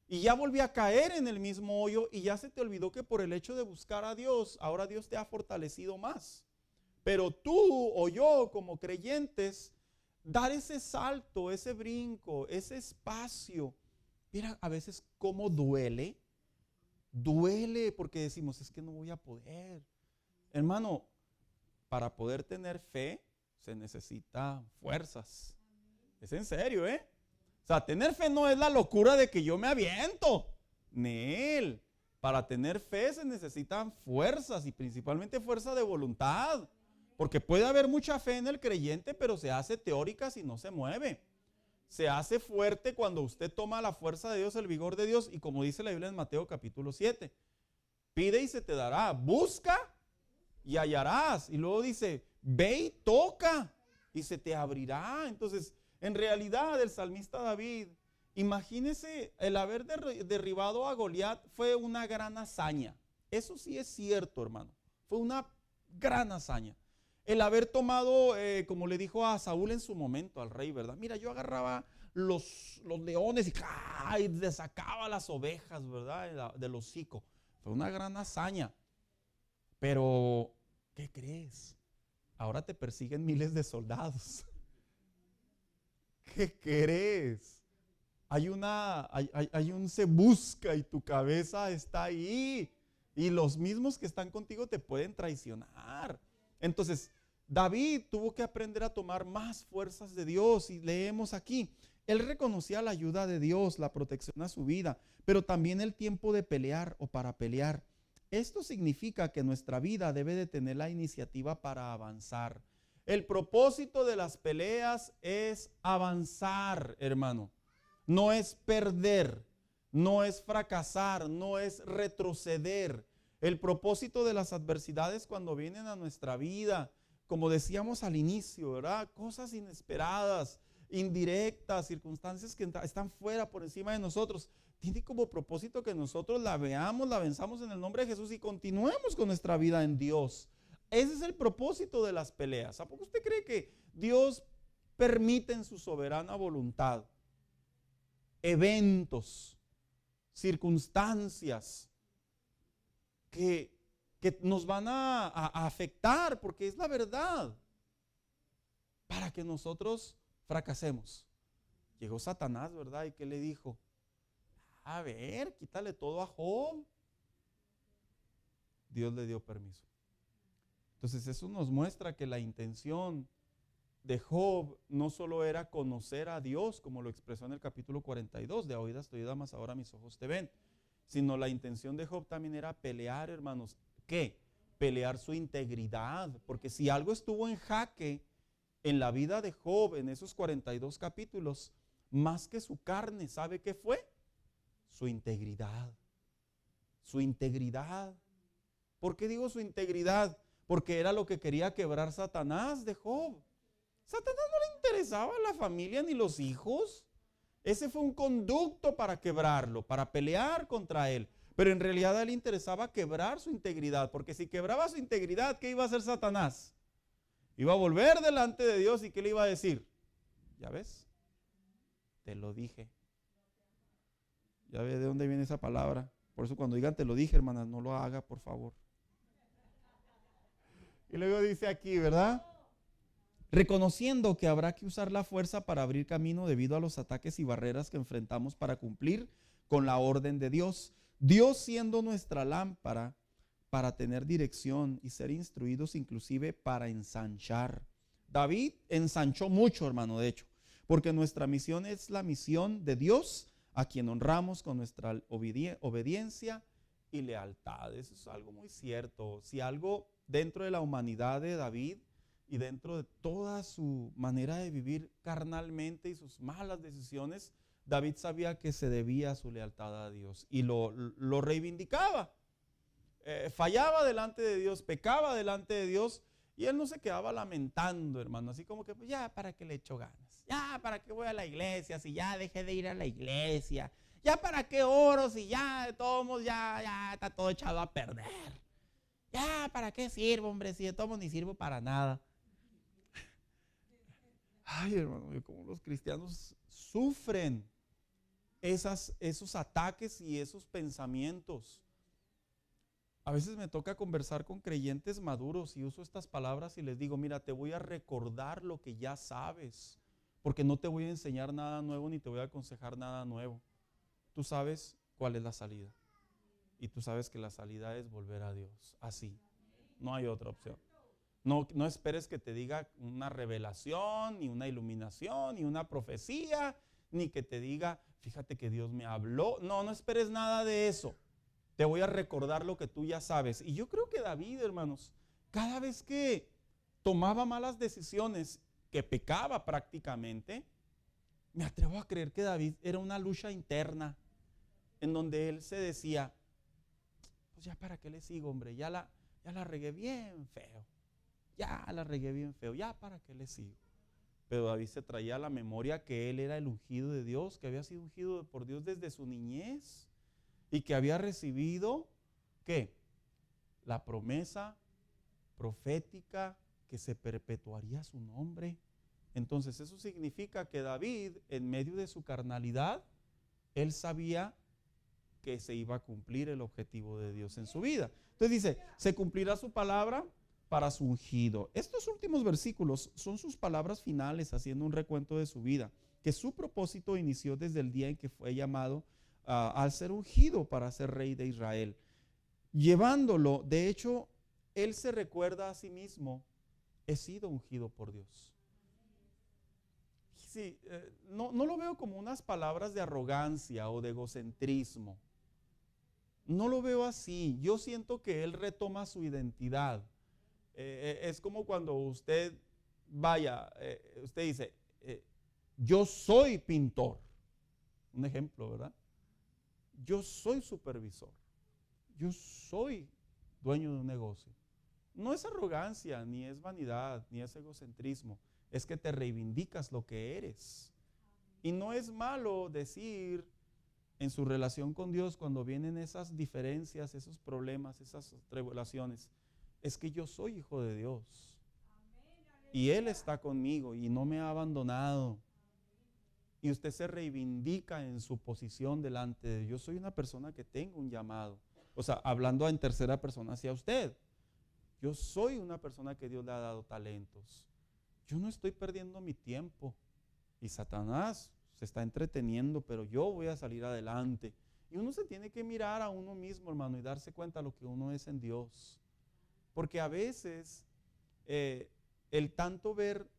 y ya volví a caer en el mismo hoyo y ya se te olvidó que por el hecho de buscar a Dios, ahora Dios te ha fortalecido más. Pero tú o yo como creyentes, dar ese salto, ese brinco, ese espacio, mira a veces cómo duele. Duele porque decimos, es que no voy a poder. Hermano, para poder tener fe se necesitan fuerzas. Es en serio, ¿eh? O sea, tener fe no es la locura de que yo me aviento. Nel. Para tener fe se necesitan fuerzas y principalmente fuerza de voluntad. Porque puede haber mucha fe en el creyente, pero se hace teórica si no se mueve. Se hace fuerte cuando usted toma la fuerza de Dios, el vigor de Dios. Y como dice la Biblia en Mateo capítulo 7, pide y se te dará, busca y hallarás. Y luego dice, ve y toca y se te abrirá. Entonces, en realidad el salmista David, imagínese, el haber derribado a Goliat fue una gran hazaña. Eso sí es cierto, hermano. Fue una gran hazaña. El haber tomado, como le dijo a Saúl en su momento, al rey, ¿verdad? Mira, yo agarraba los leones y le sacaba las ovejas, ¿verdad? Del hocico. Fue una gran hazaña. Pero, ¿qué crees? Ahora te persiguen miles de soldados. ¿Qué crees? Hay un se busca y tu cabeza está ahí. Y los mismos que están contigo te pueden traicionar. Entonces, David tuvo que aprender a tomar más fuerzas de Dios y leemos aquí, él reconocía la ayuda de Dios, la protección a su vida, pero también el tiempo de pelear o para pelear. Esto significa que nuestra vida debe de tener la iniciativa para avanzar. El propósito de las peleas es avanzar, hermano. No es perder, no es fracasar, no es retroceder. El propósito de las adversidades cuando vienen a nuestra vida, como decíamos al inicio, ¿verdad? Cosas inesperadas, indirectas, circunstancias que están fuera, por encima de nosotros, tiene como propósito que nosotros la veamos, la venzamos en el nombre de Jesús y continuemos con nuestra vida en Dios. Ese es el propósito de las peleas. ¿A poco usted cree que Dios permite en su soberana voluntad eventos, circunstancias que nos van a afectar, porque es la verdad, para que nosotros fracasemos? Llegó Satanás, ¿verdad? ¿Y qué le dijo? A ver, quítale todo a Job. Dios le dio permiso. Entonces eso nos muestra que la intención de Job no solo era conocer a Dios, como lo expresó en el capítulo 42, de a oídas te oí, mas ahora mis ojos te ven, sino la intención de Job también era pelear, hermanos. ¿Qué? Pelear su integridad, porque si algo estuvo en jaque en la vida de Job en esos 42 capítulos, más que su carne, ¿sabe qué fue? Su integridad. Su integridad. ¿Por qué digo su integridad? Porque era lo que quería quebrar Satanás de Job. Satanás no le interesaba la familia ni los hijos. Ese fue un conducto para quebrarlo, para pelear contra él. Pero en realidad a él le interesaba quebrar su integridad, porque si quebraba su integridad, ¿qué iba a hacer Satanás? Iba a volver delante de Dios y ¿qué le iba a decir? ¿Ya ves? Te lo dije. ¿Ya ves de dónde viene esa palabra? Por eso cuando digan te lo dije, hermanas, no lo haga, por favor. Y luego dice aquí, ¿verdad? Reconociendo que habrá que usar la fuerza para abrir camino debido a los ataques y barreras que enfrentamos para cumplir con la orden de Dios. Dios siendo nuestra lámpara para tener dirección y ser instruidos inclusive para ensanchar. David ensanchó mucho, hermano, de hecho, porque nuestra misión es la misión de Dios, a quien honramos con nuestra obediencia y lealtad. Eso es algo muy cierto. Si algo dentro de la humanidad de David y dentro de toda su manera de vivir carnalmente y sus malas decisiones, David sabía que se debía a su lealtad a Dios y lo reivindicaba. Fallaba delante de Dios, pecaba delante de Dios y él no se quedaba lamentando, hermano, así como que pues ya para qué le echo ganas, ya para qué voy a la iglesia si ya dejé de ir a la iglesia, ya para qué oro si ya de todos modos ya está todo echado a perder, ya para qué sirvo, hombre, si de todos modos ni sirvo para nada. Ay, hermano, como los cristianos sufren esos ataques y esos pensamientos. A veces me toca conversar con creyentes maduros y uso estas palabras y les digo, mira, te voy a recordar lo que ya sabes, porque no te voy a enseñar nada nuevo ni te voy a aconsejar nada nuevo. Tú sabes cuál es la salida y tú sabes que la salida es volver a Dios, así, no hay otra opción. No esperes que te diga una revelación, ni una iluminación, ni una profecía, ni que te diga, fíjate que Dios me habló. No esperes nada de eso. Te voy a recordar lo que tú ya sabes. Y yo creo que David, hermanos, cada vez que tomaba malas decisiones, que pecaba prácticamente, me atrevo a creer que David era una lucha interna, en donde él se decía, pues ya para qué le sigo, hombre, ya la regué bien feo. Ya la regué bien feo, ya para qué le sigo. Pero David se traía a la memoria que él era el ungido de Dios, que había sido ungido por Dios desde su niñez y que había recibido, ¿qué? La promesa profética que se perpetuaría su nombre. Entonces eso significa que David, en medio de su carnalidad, él sabía que se iba a cumplir el objetivo de Dios en su vida. Entonces dice, se cumplirá su palabra para su ungido. Estos últimos versículos son sus palabras finales haciendo un recuento de su vida, que su propósito inició desde el día en que fue llamado al ser ungido para ser rey de Israel. Llevándolo, de hecho, él se recuerda a sí mismo, he sido ungido por Dios. Sí, no lo veo como unas palabras de arrogancia o de egocentrismo. No lo veo así. Yo siento que él retoma su identidad. Es como cuando usted usted dice, yo soy pintor. Un ejemplo, ¿verdad? Yo soy supervisor. Yo soy dueño de un negocio. No es arrogancia, ni es vanidad, ni es egocentrismo. Es que te reivindicas lo que eres. Y no es malo decir en su relación con Dios cuando vienen esas diferencias, esos problemas, esas tribulaciones, es que yo soy hijo de Dios y Él está conmigo y no me ha abandonado. Y usted se reivindica en su posición delante de Dios. Yo soy una persona que tengo un llamado. O sea, hablando en tercera persona hacia usted. Yo soy una persona que Dios le ha dado talentos. Yo no estoy perdiendo mi tiempo. Y Satanás se está entreteniendo, pero yo voy a salir adelante. Y uno se tiene que mirar a uno mismo, hermano, y darse cuenta de lo que uno es en Dios. Porque a veces el tanto ver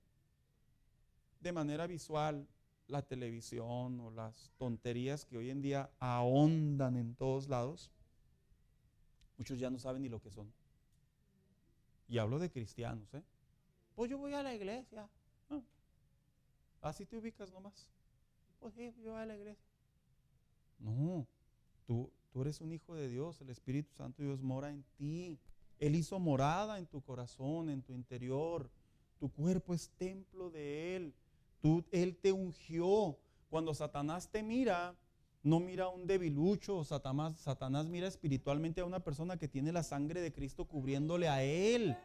de manera visual la televisión o las tonterías que hoy en día ahondan en todos lados, muchos ya no saben ni lo que son. Y hablo de cristianos, Pues yo voy a la iglesia. Así te ubicas nomás. Pues sí, yo voy a la iglesia. No, tú eres un hijo de Dios, el Espíritu Santo de Dios mora en ti. Él hizo morada en tu corazón, en tu interior. Tu cuerpo es templo de Él. Él te ungió. Cuando Satanás te mira, no mira a un debilucho. Satanás mira espiritualmente a una persona que tiene la sangre de Cristo cubriéndole a él.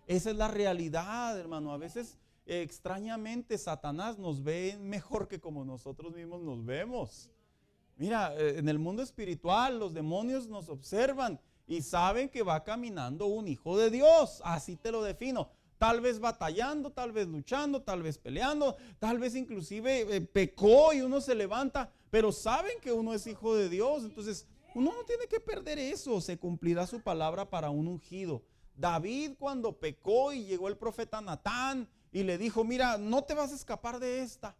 Esa es la realidad, hermano. A veces, extrañamente, Satanás nos ve mejor que como nosotros mismos nos vemos. Mira, en el mundo espiritual los demonios nos observan y saben que va caminando un hijo de Dios. Así te lo defino. Tal vez batallando, tal vez luchando, tal vez peleando, tal vez inclusive pecó y uno se levanta, pero saben que uno es hijo de Dios. Entonces uno no tiene que perder eso. Se cumplirá su palabra para un ungido. David, cuando pecó y llegó el profeta Natán y le dijo: mira, no te vas a escapar de esta,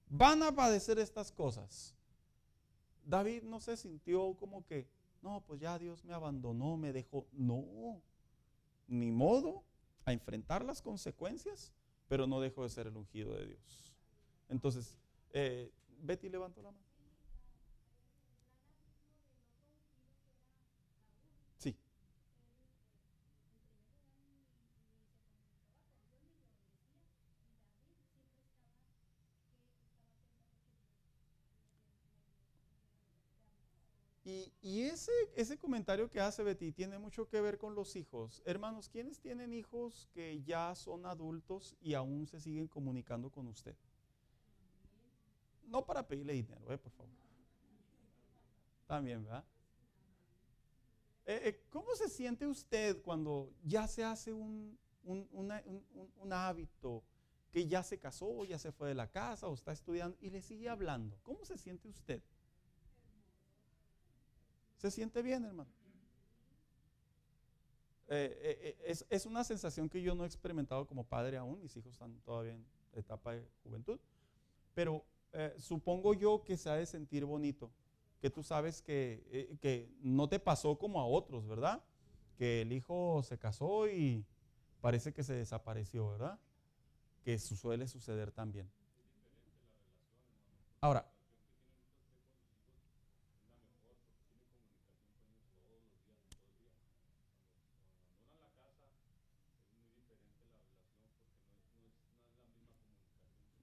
van a padecer estas cosas. David no se sintió como que, no, pues ya Dios me abandonó, me dejó. No, ni modo, a enfrentar las consecuencias, pero no dejó de ser el ungido de Dios. Entonces, Betty levantó la mano. Sí. Y ese comentario que hace Betty tiene mucho que ver con los hijos. Hermanos, ¿quiénes tienen hijos que ya son adultos y aún se siguen comunicando con usted? No para pedirle dinero, por favor. También, ¿verdad? ¿Cómo se siente usted cuando ya se hace un hábito, que ya se casó, ya se fue de la casa o está estudiando y le sigue hablando? ¿Cómo se siente usted? ¿Se siente bien, hermano? Es una sensación que yo no he experimentado como padre aún. Mis hijos están todavía en etapa de juventud. Pero supongo yo que se ha de sentir bonito. Que tú sabes que no te pasó como a otros, ¿verdad? Que el hijo se casó y parece que se desapareció, ¿verdad? Que suele suceder también. Ahora,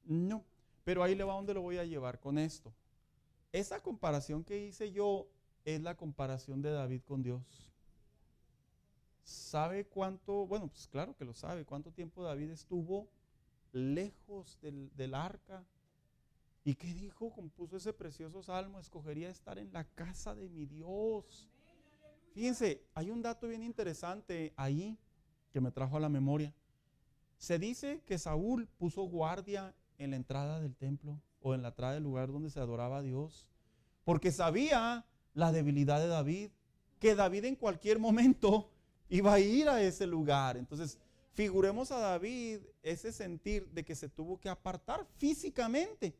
no, pero ahí le va donde lo voy a llevar con esto. Esa comparación que hice yo es la comparación de David con Dios. ¿Sabe cuánto? Bueno, pues claro que lo sabe. ¿Cuánto tiempo David estuvo lejos del arca? ¿Y qué dijo? Compuso ese precioso salmo: escogería estar en la casa de mi Dios. Fíjense, hay un dato bien interesante ahí que me trajo a la memoria. Se dice que Saúl puso guardia en la entrada del templo o en la entrada del lugar donde se adoraba a Dios, porque sabía la debilidad de David, que David en cualquier momento iba a ir a ese lugar. Entonces, figuremos a David ese sentir de que se tuvo que apartar físicamente.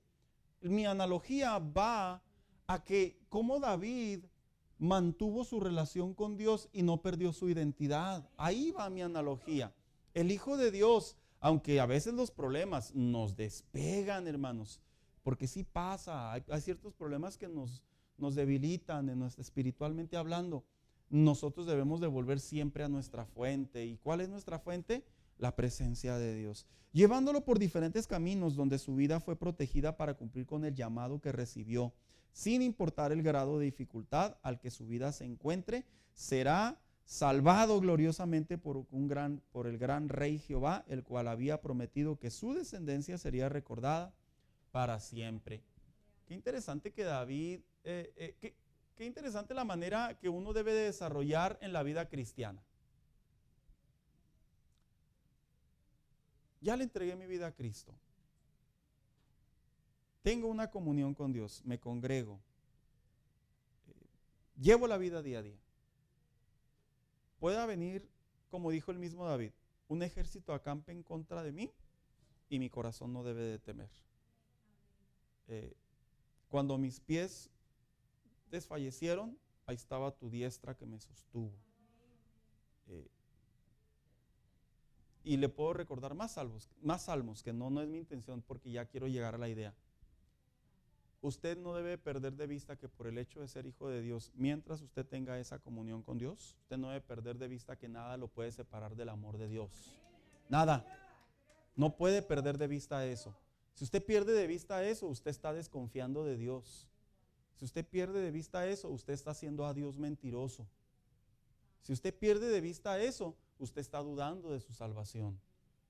Mi analogía va a que como David mantuvo su relación con Dios y no perdió su identidad. Ahí va mi analogía. El Hijo de Dios, aunque a veces los problemas nos despegan, hermanos, porque sí pasa, hay ciertos problemas que nos debilitan espiritualmente hablando. Nosotros debemos de volver siempre a nuestra fuente. ¿Y cuál es nuestra fuente? La presencia de Dios. Llevándolo por diferentes caminos donde su vida fue protegida para cumplir con el llamado que recibió. Sin importar el grado de dificultad al que su vida se encuentre, será salvado gloriosamente por el gran rey Jehová, el cual había prometido que su descendencia sería recordada para siempre. Qué interesante que David, qué interesante la manera que uno debe de desarrollar en la vida cristiana. Ya le entregué mi vida a Cristo. Tengo una comunión con Dios, me congrego, llevo la vida día a día. Pueda venir, como dijo el mismo David, un ejército acampe en contra de mí y mi corazón no debe de temer. Cuando mis pies desfallecieron, ahí estaba tu diestra que me sostuvo. Y le puedo recordar más salmos, que no es mi intención, porque ya quiero llegar a la idea. Usted no debe perder de vista que por el hecho de ser hijo de Dios, mientras usted tenga esa comunión con Dios, usted no debe perder de vista que nada lo puede separar del amor de Dios. Nada. No puede perder de vista eso. Si usted pierde de vista eso, usted está desconfiando de Dios. Si usted pierde de vista eso, usted está haciendo a Dios mentiroso. Si usted pierde de vista eso, usted está dudando de su salvación.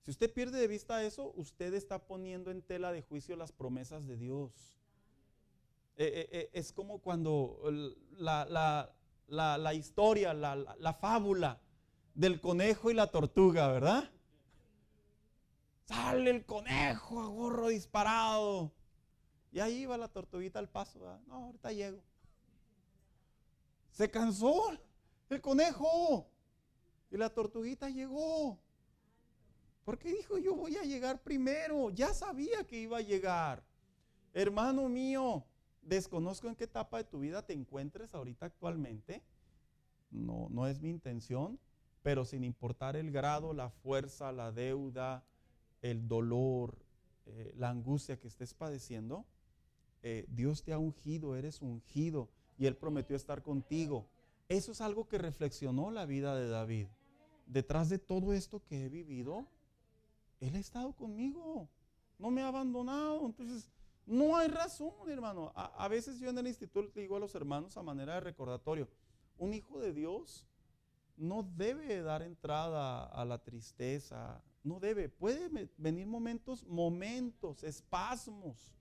Si usted pierde de vista eso, usted está poniendo en tela de juicio las promesas de Dios. Es como cuando la historia, la fábula del conejo y la tortuga, ¿verdad? Sale el conejo a gorro disparado y ahí va la tortuguita al paso, ¿verdad? No, ahorita llego. Se cansó el conejo y la tortuguita llegó. Porque dijo, yo voy a llegar primero. Ya sabía que iba a llegar. Hermano mío, desconozco en qué etapa de tu vida te encuentres ahorita actualmente. No es mi intención, pero sin importar el grado, la fuerza, la deuda, el dolor, la angustia que estés padeciendo, Dios te ha ungido, eres ungido y Él prometió estar contigo. Eso es algo que reflexionó la vida de David. Detrás de todo esto que he vivido, Él ha estado conmigo, no me ha abandonado. Entonces, no hay razón, hermano. A veces yo en el instituto le digo a los hermanos a manera de recordatorio, un hijo de Dios no debe dar entrada a la tristeza, no debe. Puede venir momentos, espasmos,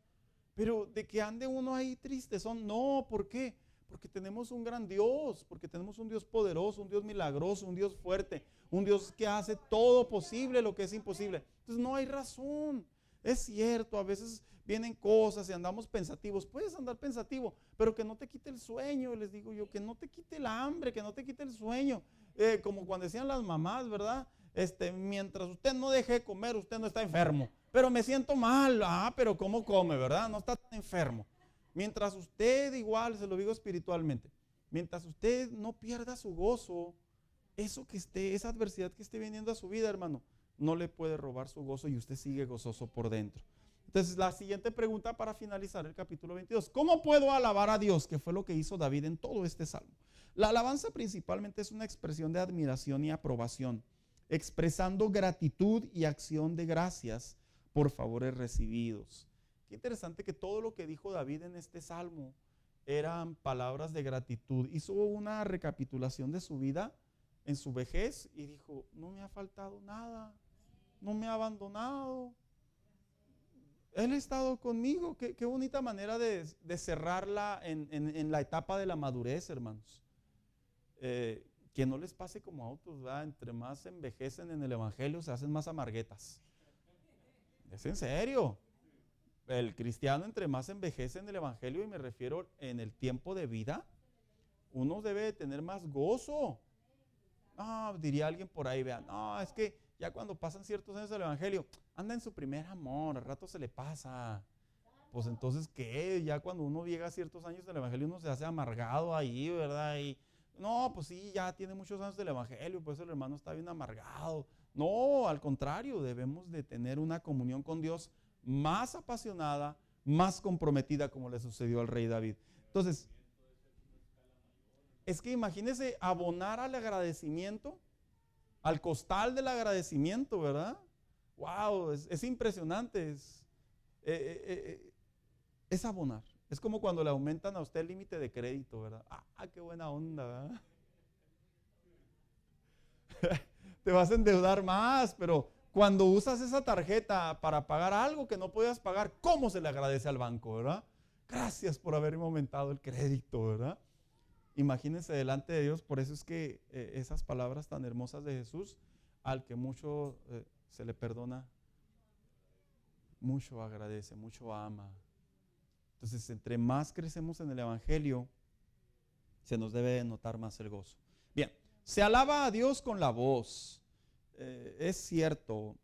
pero de que ande uno ahí triste, no. ¿Por qué? Porque tenemos un gran Dios, porque tenemos un Dios poderoso, un Dios milagroso, un Dios fuerte, un Dios que hace todo posible lo que es imposible. Entonces no hay razón. Es cierto, a veces vienen cosas y andamos pensativos. Puedes andar pensativo, pero que no te quite el sueño, les digo yo, que no te quite el hambre, que no te quite el sueño. Como cuando decían las mamás, ¿verdad? Mientras usted no deje de comer, usted no está enfermo. Pero me siento mal. Pero ¿cómo come, verdad? No está tan enfermo. Mientras usted, igual, se lo digo espiritualmente, mientras usted no pierda su gozo, esa adversidad que esté viniendo a su vida, hermano, no le puede robar su gozo y usted sigue gozoso por dentro. Entonces, la siguiente pregunta para finalizar el capítulo 22. ¿Cómo puedo alabar a Dios? Que fue lo que hizo David en todo este salmo. La alabanza principalmente es una expresión de admiración y aprobación, expresando gratitud y acción de gracias por favores recibidos. Qué interesante que todo lo que dijo David en este salmo eran palabras de gratitud. Hizo una recapitulación de su vida en su vejez y dijo, no me ha faltado nada, no me ha abandonado, Él ha estado conmigo. Qué bonita manera de cerrarla en la etapa de la madurez, hermanos. Que no les pase como a otros, ¿verdad? Entre más envejecen en el evangelio se hacen más amarguetas. Es en serio. El cristiano entre más envejece en el evangelio, y me refiero en el tiempo de vida, uno debe de tener más gozo. No, diría alguien por ahí, vean, no, es que ya cuando pasan ciertos años del evangelio, anda en su primer amor, al rato se le pasa. Pues entonces, ¿qué? Ya cuando uno llega a ciertos años del evangelio, uno se hace amargado ahí, ¿verdad? Y no, pues sí, ya tiene muchos años del evangelio, pues el hermano está bien amargado. No, al contrario, debemos de tener una comunión con Dios más apasionada, más comprometida, como le sucedió al rey David. Entonces, es que imagínese abonar al agradecimiento, al costal del agradecimiento, ¿verdad? Wow, es impresionante, es abonar. Es como cuando le aumentan a usted el límite de crédito, ¿verdad? Qué buena onda, ¿verdad? Te vas a endeudar más, pero cuando usas esa tarjeta para pagar algo que no podías pagar, ¿cómo se le agradece al banco, verdad? Gracias por haberme aumentado el crédito, ¿verdad? Imagínense delante de Dios. Por eso es que esas palabras tan hermosas de Jesús, al que mucho se le perdona, mucho agradece, mucho ama. Entonces, entre más crecemos en el evangelio, se nos debe de notar más el gozo. Bien, se alaba a Dios con la voz. Es cierto,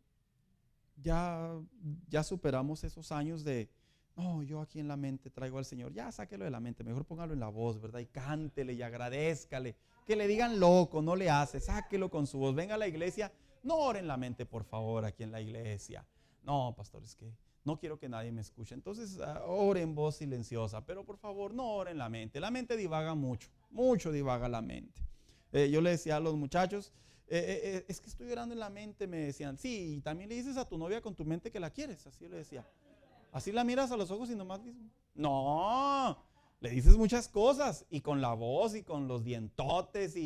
ya superamos esos años de, no, yo aquí en la mente traigo al Señor. Ya sáquelo de la mente, mejor póngalo en la voz, ¿verdad? Y cántele y agradézcale. Que le digan loco, no le hace, sáquelo con su voz. Venga a la iglesia, no ore en la mente, por favor, aquí en la iglesia. No, pastor, es que no quiero que nadie me escuche. Entonces, ore en voz silenciosa, pero por favor, no ore en la mente. La mente divaga mucho divaga la mente. Yo le decía a los muchachos, es que estoy orando en la mente, me decían. Sí, y también le dices a tu novia con tu mente que la quieres, así le decía. Así la miras a los ojos y nomás dices, no, le dices muchas cosas, y con la voz, y con los dientotes,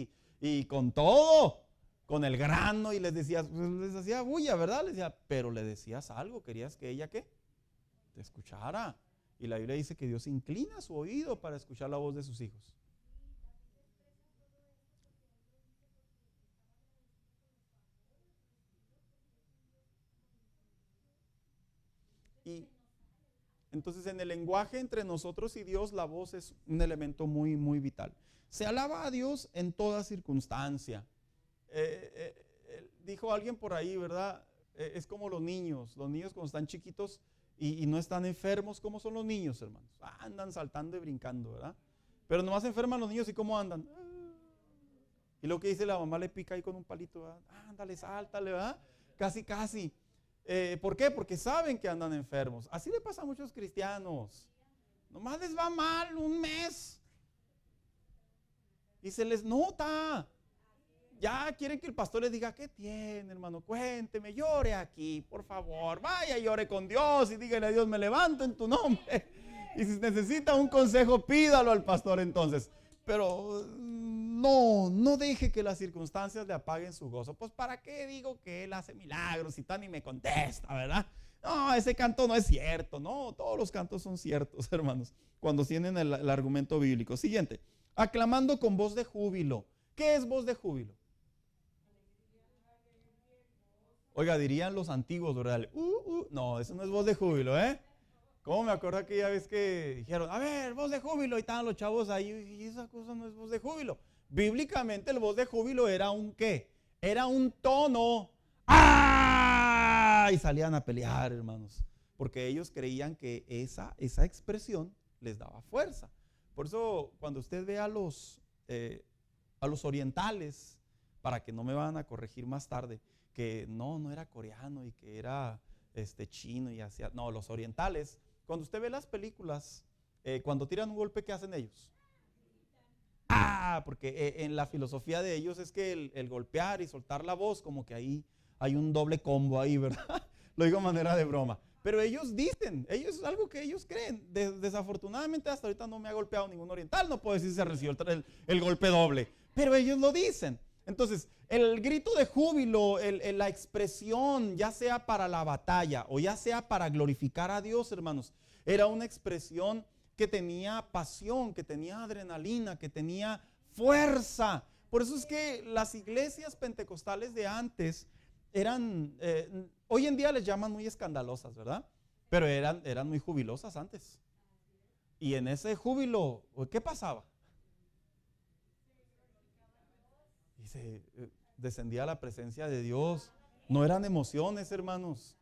y con todo. con el grano y les decías, pues, les hacía bulla, ¿verdad? Les decía, pero le decías algo, querías que ella, ¿qué? Te escuchara. Y la Biblia dice que Dios inclina su oído para escuchar la voz de sus hijos. Y entonces en el lenguaje entre nosotros y Dios, la voz es un elemento muy, muy vital. Se alaba a Dios en toda circunstancia. Dijo alguien por ahí, ¿verdad? Es como los niños cuando están chiquitos y no están enfermos. ¿Cómo son los niños, hermanos? Andan saltando y brincando, ¿verdad? Pero nomás enferman los niños y ¿cómo andan? Y lo que dice la mamá le pica ahí con un palito, ¿verdad? Ándale, sáltale, ¿verdad? Casi, casi. ¿Por qué? Porque saben que andan enfermos. Así le pasa a muchos cristianos. Nomás les va mal un mes y se les nota. Ya quieren que el pastor les diga, ¿qué tiene, hermano? Cuénteme, llore aquí, por favor. Vaya, llore con Dios y dígale a Dios, me levanto en tu nombre. Y si necesita un consejo, pídalo al pastor entonces. Pero no deje que las circunstancias le apaguen su gozo. Pues ¿para qué digo que Él hace milagros y tal y me contesta, verdad? No, ese canto no es cierto. No, todos los cantos son ciertos, hermanos, cuando tienen el argumento bíblico. Siguiente, aclamando con voz de júbilo. ¿Qué es voz de júbilo? Oiga, dirían los antiguos, ¿verdad? No, eso no es voz de júbilo, ¿eh? ¿Cómo me acuerdo aquella vez que dijeron, a ver, voz de júbilo? Y estaban los chavos ahí, y esa cosa no es voz de júbilo. Bíblicamente el voz de júbilo era un ¿qué? Era un tono. ¡Ah! Y salían a pelear, hermanos. Porque ellos creían que esa expresión les daba fuerza. Por eso, cuando usted ve a los orientales, para que no me van a corregir más tarde, que no era coreano y que era chino y hacía. No, los orientales, cuando usted ve las películas, cuando tiran un golpe, ¿qué hacen ellos? Porque en la filosofía de ellos es que el golpear y soltar la voz, como que ahí hay un doble combo ahí, ¿verdad? Lo digo de manera de broma. Pero ellos dicen, es algo que ellos creen. Desafortunadamente hasta ahorita no me ha golpeado ningún oriental, no puedo decir si se recibió el golpe doble, pero ellos lo dicen. Entonces, el grito de júbilo, la expresión, ya sea para la batalla o ya sea para glorificar a Dios, hermanos, era una expresión que tenía pasión, que tenía adrenalina, que tenía fuerza. Por eso es que las iglesias pentecostales de antes eran, hoy en día les llaman muy escandalosas, ¿verdad? Pero eran muy jubilosas antes. Y en ese júbilo, ¿qué pasaba? Y se descendía la presencia de Dios. No eran emociones, hermanos.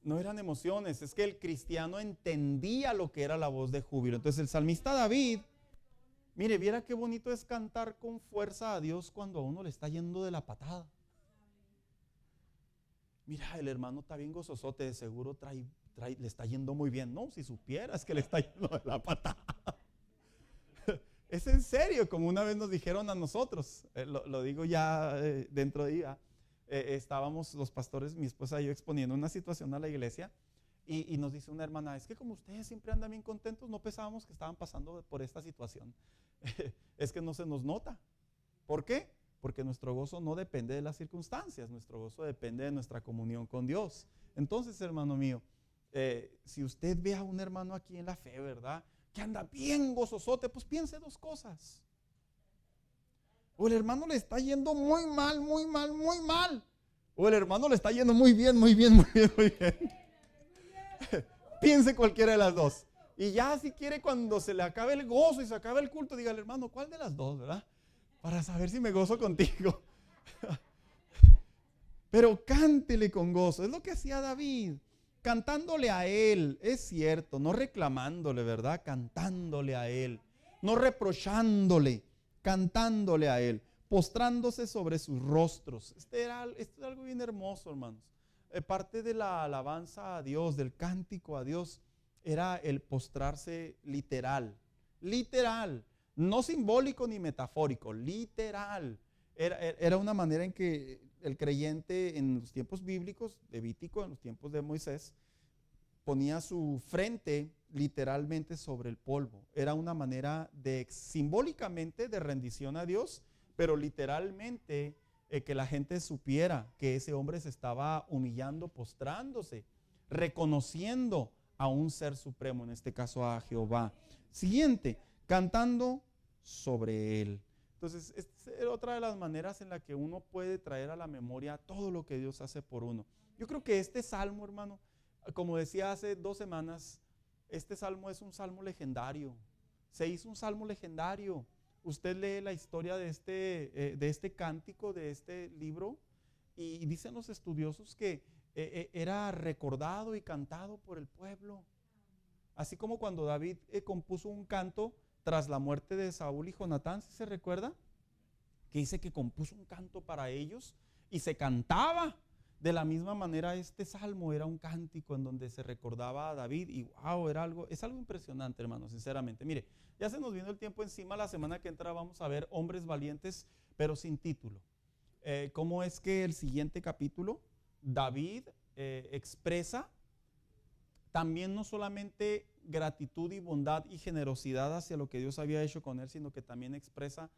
No eran emociones, es que el cristiano entendía lo que era la voz de júbilo. Entonces el salmista David, mire, viera qué bonito es cantar con fuerza a Dios cuando a uno le está yendo de la patada. Mira, el hermano está bien gozosote, de seguro le está yendo muy bien. No, si supieras que le está yendo de la patada. Es en serio, como una vez nos dijeron a nosotros, lo digo ya dentro de ella. Estábamos los pastores, mi esposa y yo, exponiendo una situación a la iglesia y nos dice una hermana, es que como ustedes siempre andan bien contentos, no pensábamos que estaban pasando por esta situación. Es que no se nos nota. ¿Por qué? Porque nuestro gozo no depende de las circunstancias, nuestro gozo depende de nuestra comunión con Dios. Entonces, hermano mío, si usted ve a un hermano aquí en la fe, ¿verdad?, que anda bien gozosote, pues piense dos cosas. O el hermano le está yendo muy mal, muy mal, muy mal. O el hermano le está yendo muy bien, muy bien, muy bien, muy bien. Piense cualquiera de las dos. Y ya si quiere, cuando se le acabe el gozo y se acabe el culto, dígale, hermano, ¿cuál de las dos, verdad? Para saber si me gozo contigo. Pero cántele con gozo. Es lo que hacía David. Cantándole a él, es cierto, no reclamándole, ¿verdad? Cantándole a él. No reprochándole. Cantándole a él, postrándose sobre sus rostros. Esto es algo bien hermoso, hermanos. Parte de la alabanza a Dios, del cántico a Dios, era el postrarse literal, no simbólico ni metafórico, literal. Era una manera en que el creyente en los tiempos bíblicos, Levítico, en los tiempos de Moisés, ponía su frente literalmente sobre el polvo. Era una manera simbólicamente de rendición a Dios, pero literalmente que la gente supiera que ese hombre se estaba humillando, postrándose, reconociendo a un ser supremo, en este caso a Jehová. Siguiente, cantando sobre él. Entonces, esta es otra de las maneras en la que uno puede traer a la memoria todo lo que Dios hace por uno. Yo creo que este salmo, hermano, como decía hace 2 semanas, este salmo es un salmo legendario. Se hizo un salmo legendario. Usted lee la historia de este cántico, de este libro, y dicen los estudiosos que era recordado y cantado por el pueblo. Así como cuando David compuso un canto tras la muerte de Saúl y Jonatán, ¿sí se recuerda? Que dice que compuso un canto para ellos y se cantaba. De la misma manera este salmo era un cántico en donde se recordaba a David y wow, es algo impresionante, hermano, sinceramente. Mire, ya se nos vino el tiempo encima. La semana que entra vamos a ver hombres valientes pero sin título. ¿Cómo es que el siguiente capítulo David expresa también no solamente gratitud y bondad y generosidad hacia lo que Dios había hecho con él, sino que también expresa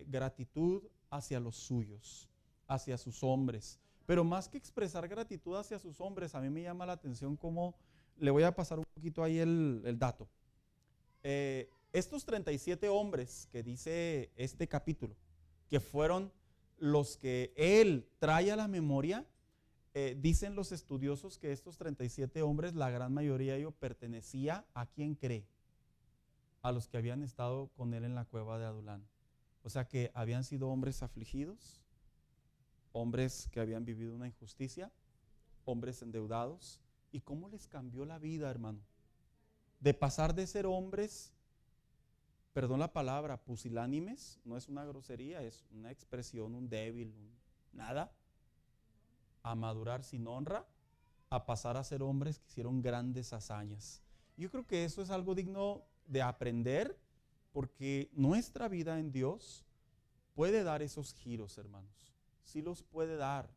gratitud hacia los suyos, hacia sus hombres? Pero más que expresar gratitud hacia sus hombres, a mí me llama la atención cómo, le voy a pasar un poquito ahí el dato. Estos 37 hombres que dice este capítulo, que fueron los que él trae a la memoria, dicen los estudiosos que estos 37 hombres, la gran mayoría de ellos pertenecía a quien cree, a los que habían estado con él en la cueva de Adulán. O sea que habían sido hombres afligidos, hombres que habían vivido una injusticia, hombres endeudados. ¿Y cómo les cambió la vida, hermano? De pasar de ser hombres, perdón la palabra, pusilánimes, no es una grosería, es una expresión, un débil, nada, a madurar sin honra, a pasar a ser hombres que hicieron grandes hazañas. Yo creo que eso es algo digno de aprender, porque nuestra vida en Dios puede dar esos giros, hermanos. Sí los puede dar.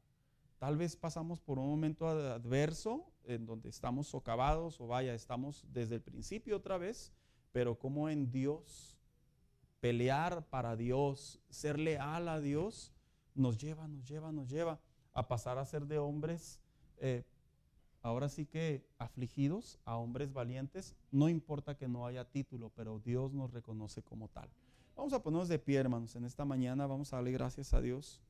Tal vez pasamos por un momento adverso en donde estamos socavados o estamos desde el principio otra vez, pero como en Dios, pelear para Dios, ser leal a Dios, nos lleva a pasar a ser de hombres, ahora sí que afligidos, a hombres valientes. No importa que no haya título, pero Dios nos reconoce como tal. Vamos a ponernos de pie, hermanos, en esta mañana. Vamos a darle gracias a Dios.